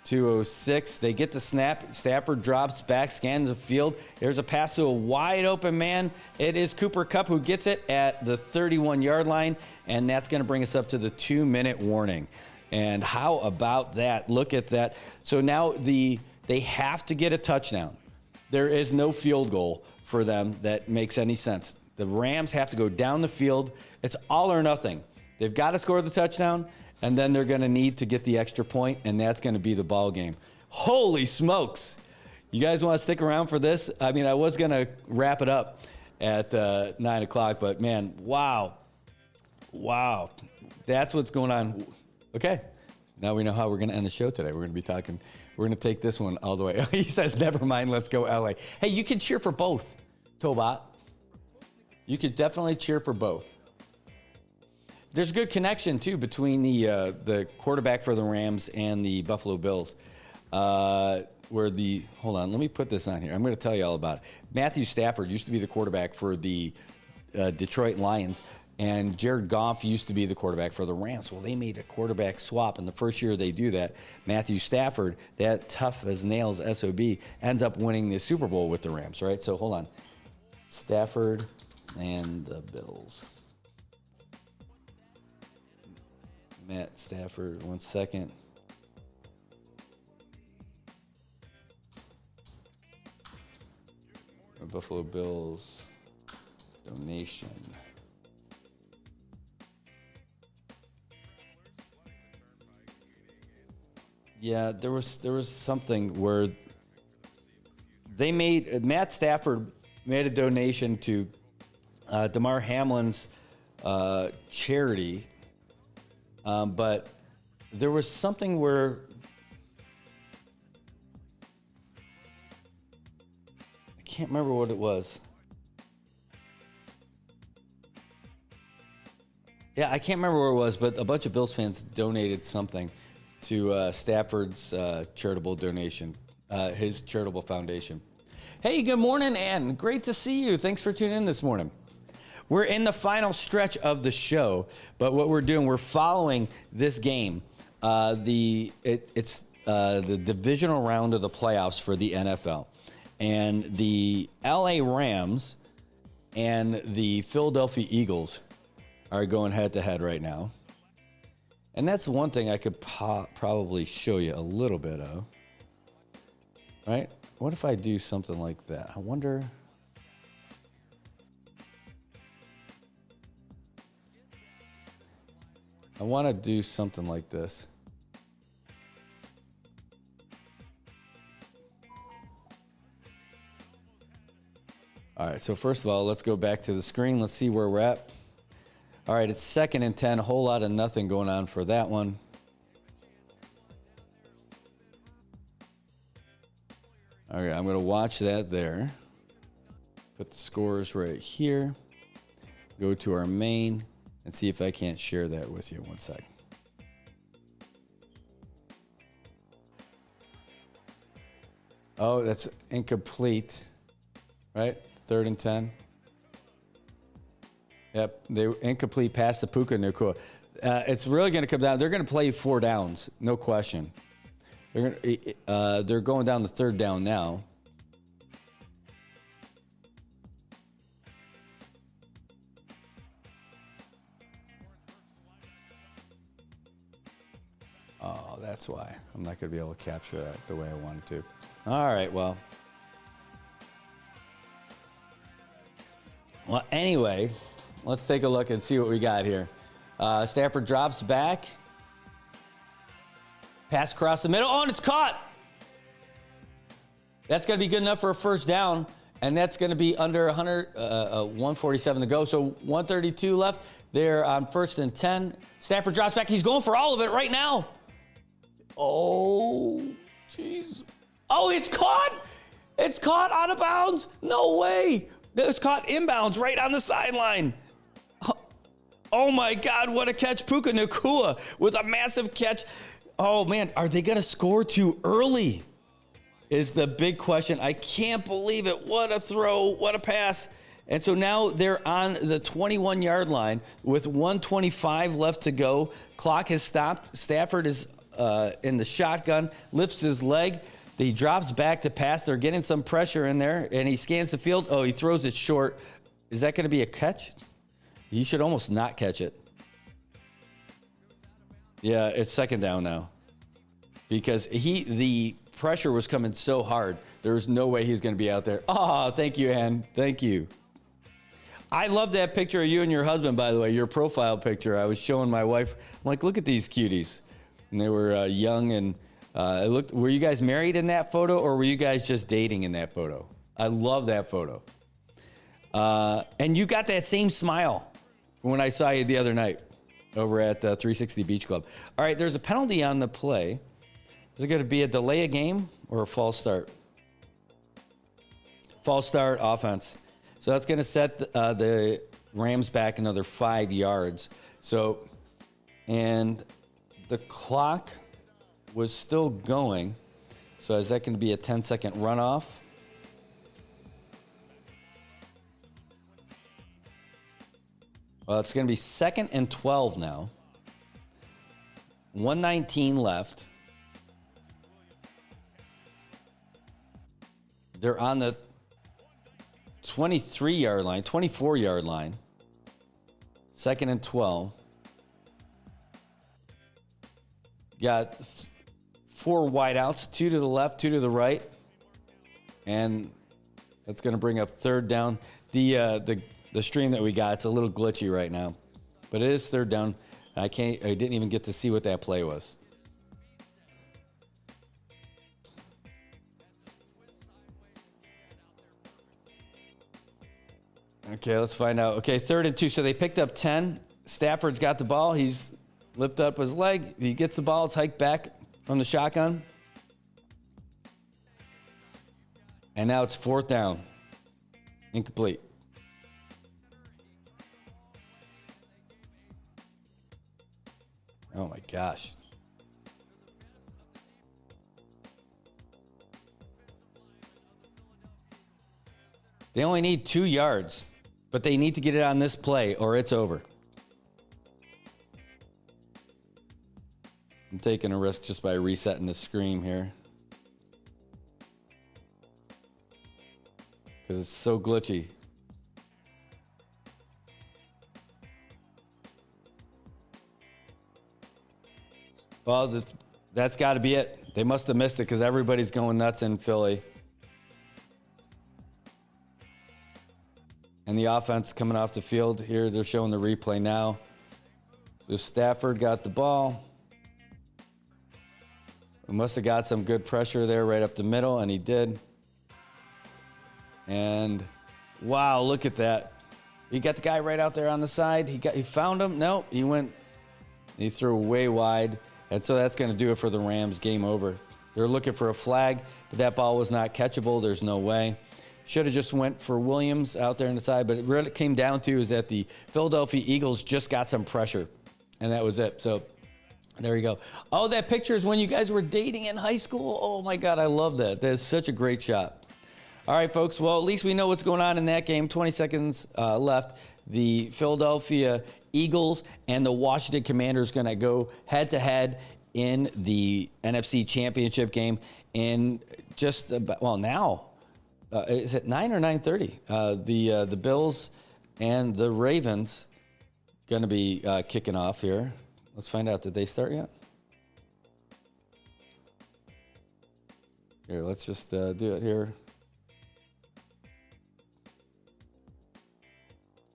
2:06. They get the snap. Stafford drops back, scans the field. There's a pass to a wide open man. It is Cooper Kupp who gets it at the 31-yard line, and that's going to bring us up to the 2-minute warning. And how about that? Look at that. So now they have to get a touchdown. There is no field goal for them that makes any sense. The Rams have to go down the field. It's all or nothing. They've got to score the touchdown, and then they're going to need to get the extra point, and that's going to be the ball game. Holy smokes. You guys want to stick around for this? I mean, I was going to wrap it up at 9 o'clock, but, man, wow. Wow. That's what's going on. Okay. Now we know how we're going to end the show today. We're going to be talking. We're going to take this one all the way. He says, never mind, let's go LA. Hey, you can cheer for both, Tobot. You could definitely cheer for both. There's a good connection, too, between the quarterback for the Rams and the Buffalo Bills. Hold on, let me put this on here. I'm going to tell you all about it. Matthew Stafford used to be the quarterback for the Detroit Lions, and Jared Goff used to be the quarterback for the Rams. Well, they made a quarterback swap, and the first year they do that, Matthew Stafford, that tough as nails SOB, ends up winning the Super Bowl with the Rams, right? So hold on. Stafford and the Bills. Matt Stafford, 1 second. Buffalo Bills donation. Yeah, there was something where they Matt Stafford made a donation to Damar Hamlin's charity. But there was something where I can't remember what it was. Yeah, I can't remember where it was, but a bunch of Bills fans donated something to Stafford's charitable donation, his charitable foundation. Hey, good morning, and great to see you. Thanks for tuning in this morning. We're in the final stretch of the show, but what we're doing, we're following this game. It's the divisional round of the playoffs for the NFL. And the LA Rams and the Philadelphia Eagles are going head-to-head right now. And that's one thing I could probably show you a little bit of. Right? What if I do something like that? I wonder... I want to do something like this. All right, so first of all, let's go back to the screen. Let's see where we're at. All right, it's 2nd and 10. A whole lot of nothing going on for that one. All right, I'm going to watch that there. Put the scores right here. Go to our main and see if I can't share that with you. One sec. Oh, that's incomplete, right? 3rd and 10. Yep, they were incomplete pass to Puka Nacua. It's really going to come down. They're going to play 4 downs, no question. They're going down the 3rd down now. Oh, that's why. I'm not going to be able to capture that the way I wanted to. All right, well. Well, anyway, let's take a look and see what we got here. Stafford drops back. Pass across the middle. Oh, and it's caught. That's going to be good enough for a 1st down, and that's going to be under 147 to go. So 132 left. They're on 1st and 10. Stafford drops back. He's going for all of it right now. Oh, jeez. Oh, it's caught. It's caught out of bounds. No way. It's caught inbounds right on the sideline. Oh, my God. What a catch. Puka Nacua with a massive catch. Oh, man. Are they going to score too early is the big question. I can't believe it. What a throw. What a pass. And so now they're on the 21-yard line with 1:25 left to go. Clock has stopped. Stafford is in the shotgun, lifts his leg. He drops back to pass. They're getting some pressure in there, and he scans the field. Oh, he throws it short. Is that going to be a catch? He should almost not catch it. Yeah, it's 2nd down now because the pressure was coming so hard. There was no way he's going to be out there. Oh, thank you, Ann. Thank you. I love that picture of you and your husband, by the way, your profile picture. I was showing my wife. I'm like, look at these cuties. And they were young and it looked. Were you guys married in that photo, or were you guys just dating in that photo? I love that photo. And you got that same smile when I saw you the other night over at 360 Beach Club. All right, there's a penalty on the play. Is it going to be a delay of game or a false start? False start offense. So that's going to set the Rams back another 5 yards. So, and the clock was still going. So is that going to be a 10-second runoff? Well, it's going to be 2nd and 12 now. 1:19 left. They're on the 23-yard line, 24-yard line. 2nd and 12. Got 4 wideouts, 2 to the left, 2 to the right. And that's going to bring up 3rd down. The stream that we got, it's a little glitchy right now. But it is 3rd down. I didn't even get to see what that play was. Okay, let's find out. Okay, 3rd and 2. So they picked up 10. Stafford's got the ball. He's lifted up his leg. He gets the ball. It's hiked back from the shotgun. And now it's 4th down. Incomplete. Oh my gosh. They only need 2 yards, but they need to get it on this play or it's over. I'm taking a risk just by resetting the screen here. Because it's so glitchy. Well, that's got to be it. They must have missed it because everybody's going nuts in Philly. And the offense coming off the field here, they're showing the replay now. So Stafford got the ball. We must have got some good pressure there right up the middle, and he did. And wow, look at that. He got the guy right out there on the side. He found him. No, he went. He threw way wide. And so that's going to do it for the Rams. Game over. They're looking for a flag, but that ball was not catchable. There's no way. Should have just went for Williams out there on the side, but it really came down to is that the Philadelphia Eagles just got some pressure, and that was it. So there you go. Oh, that picture is when you guys were dating in high school. Oh, my God, I love that. That is such a great shot. All right, folks. Well, at least we know what's going on in that game. 20 seconds left. The Philadelphia Eagles and the Washington Commanders going to go head-to-head in the NFC Championship game in just about, well, now. Is it 9 or 9:30? The Bills and the Ravens going to be kicking off here. Let's find out. Did they start yet? Here, let's just do it here.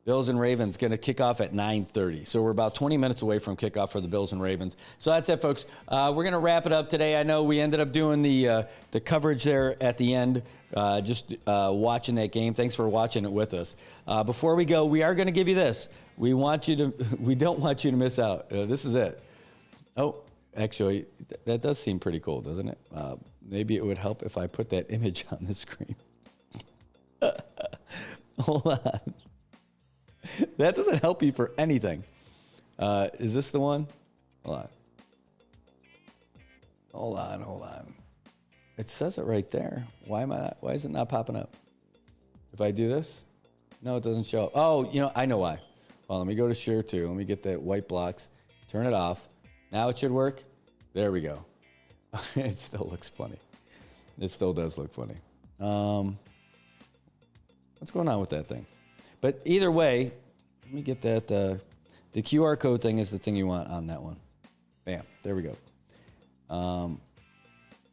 Bills and Ravens going to kick off at 9:30. So we're about 20 minutes away from kickoff for the Bills and Ravens. So that's it, folks. We're going to wrap it up today. I know we ended up doing the coverage there at the end, just watching that game. Thanks for watching it with us. Before we go, we are going to give you this. We don't want you to miss out. This is it. Oh, actually, that does seem pretty cool, doesn't it? Maybe it would help if I put that image on the screen. Hold on. That doesn't help you for anything. Is this the one? Hold on. It says it right there. Why is it not popping up? If I do this? No, it doesn't show up. Oh, I know why. Well, let me go to share too. Let me get the white blocks. Turn it off. Now it should work. There we go. It still looks funny. It still does look funny. What's going on with that thing? But either way, let me get that. The QR code thing is the thing you want on that one. Bam. There we go.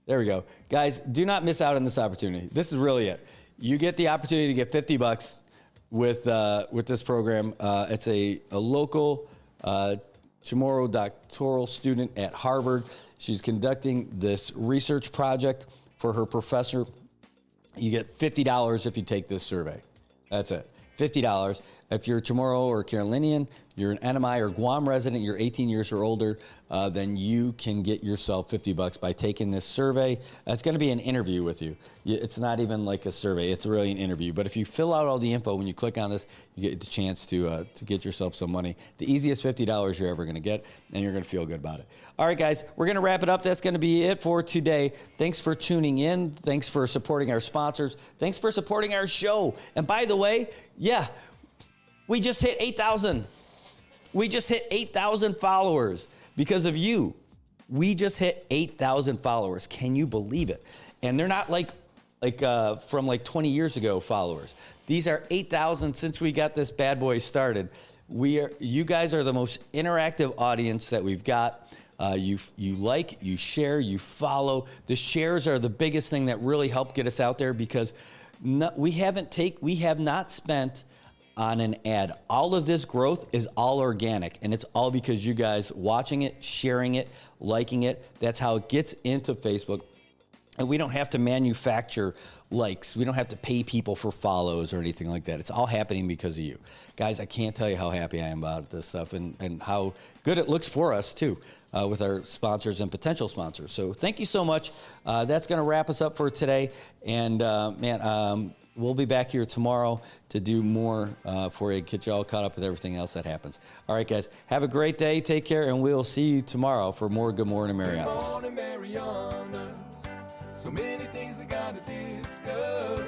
There we go. Guys, do not miss out on this opportunity. This is really it. You get the opportunity to get $50 with this program. It's a local Chamorro doctoral student at Harvard. She's conducting this research project for her professor. You get $50 if you take this survey. That's it. $50. If you're Chamorro or Carolinian, you're an NMI or Guam resident, you're 18 years or older, then you can get yourself $50 by taking this survey. It's going to be an interview with you. It's not even like a survey. It's really an interview. But if you fill out all the info, when you click on this, you get the chance to get yourself some money. The easiest $50 you're ever going to get, and you're going to feel good about it. All right, guys, we're going to wrap it up. That's going to be it for today. Thanks for tuning in. Thanks for supporting our sponsors. Thanks for supporting our show. And by the way, we just hit 8,000. We just hit 8,000 followers because of you. We just hit 8,000 followers. Can you believe it? And they're not like from 20 years ago followers. These are 8,000 since we got this bad boy started. You guys are the most interactive audience that we've got. You like, you share, you follow. The shares are the biggest thing that really help get us out there because we have not spent on an ad. All of this growth is all organic, and it's all because you guys watching it, sharing it, liking it. That's how it gets into Facebook. And we don't have to manufacture likes. We don't have to pay people for follows or anything like that. It's all happening because of you. Guys, I can't tell you how happy I am about this stuff and how good it looks for us, too, with our sponsors and potential sponsors. So thank you so much. That's going to wrap us up for today. And, We'll be back here tomorrow to do more for you, get you all caught up with everything else that happens. All right, guys, have a great day. Take care, and we'll see you tomorrow for more Good Morning Marianas. Good morning, Marianas. So many things we gotta discuss.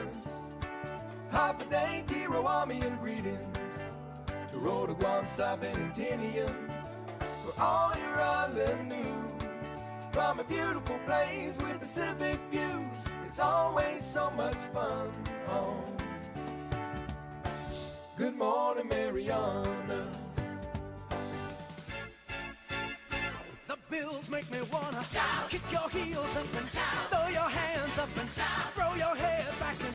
Happy day, Tirawamian greetings. To Rhoda, Guam, Saipan, and Tinian. For all your island news. From a beautiful place with Pacific views. It's always so much fun on Good Morning Marianas. The bills make me wanna shout. Kick your heels up and shout. Throw your hands up and shout. Throw your head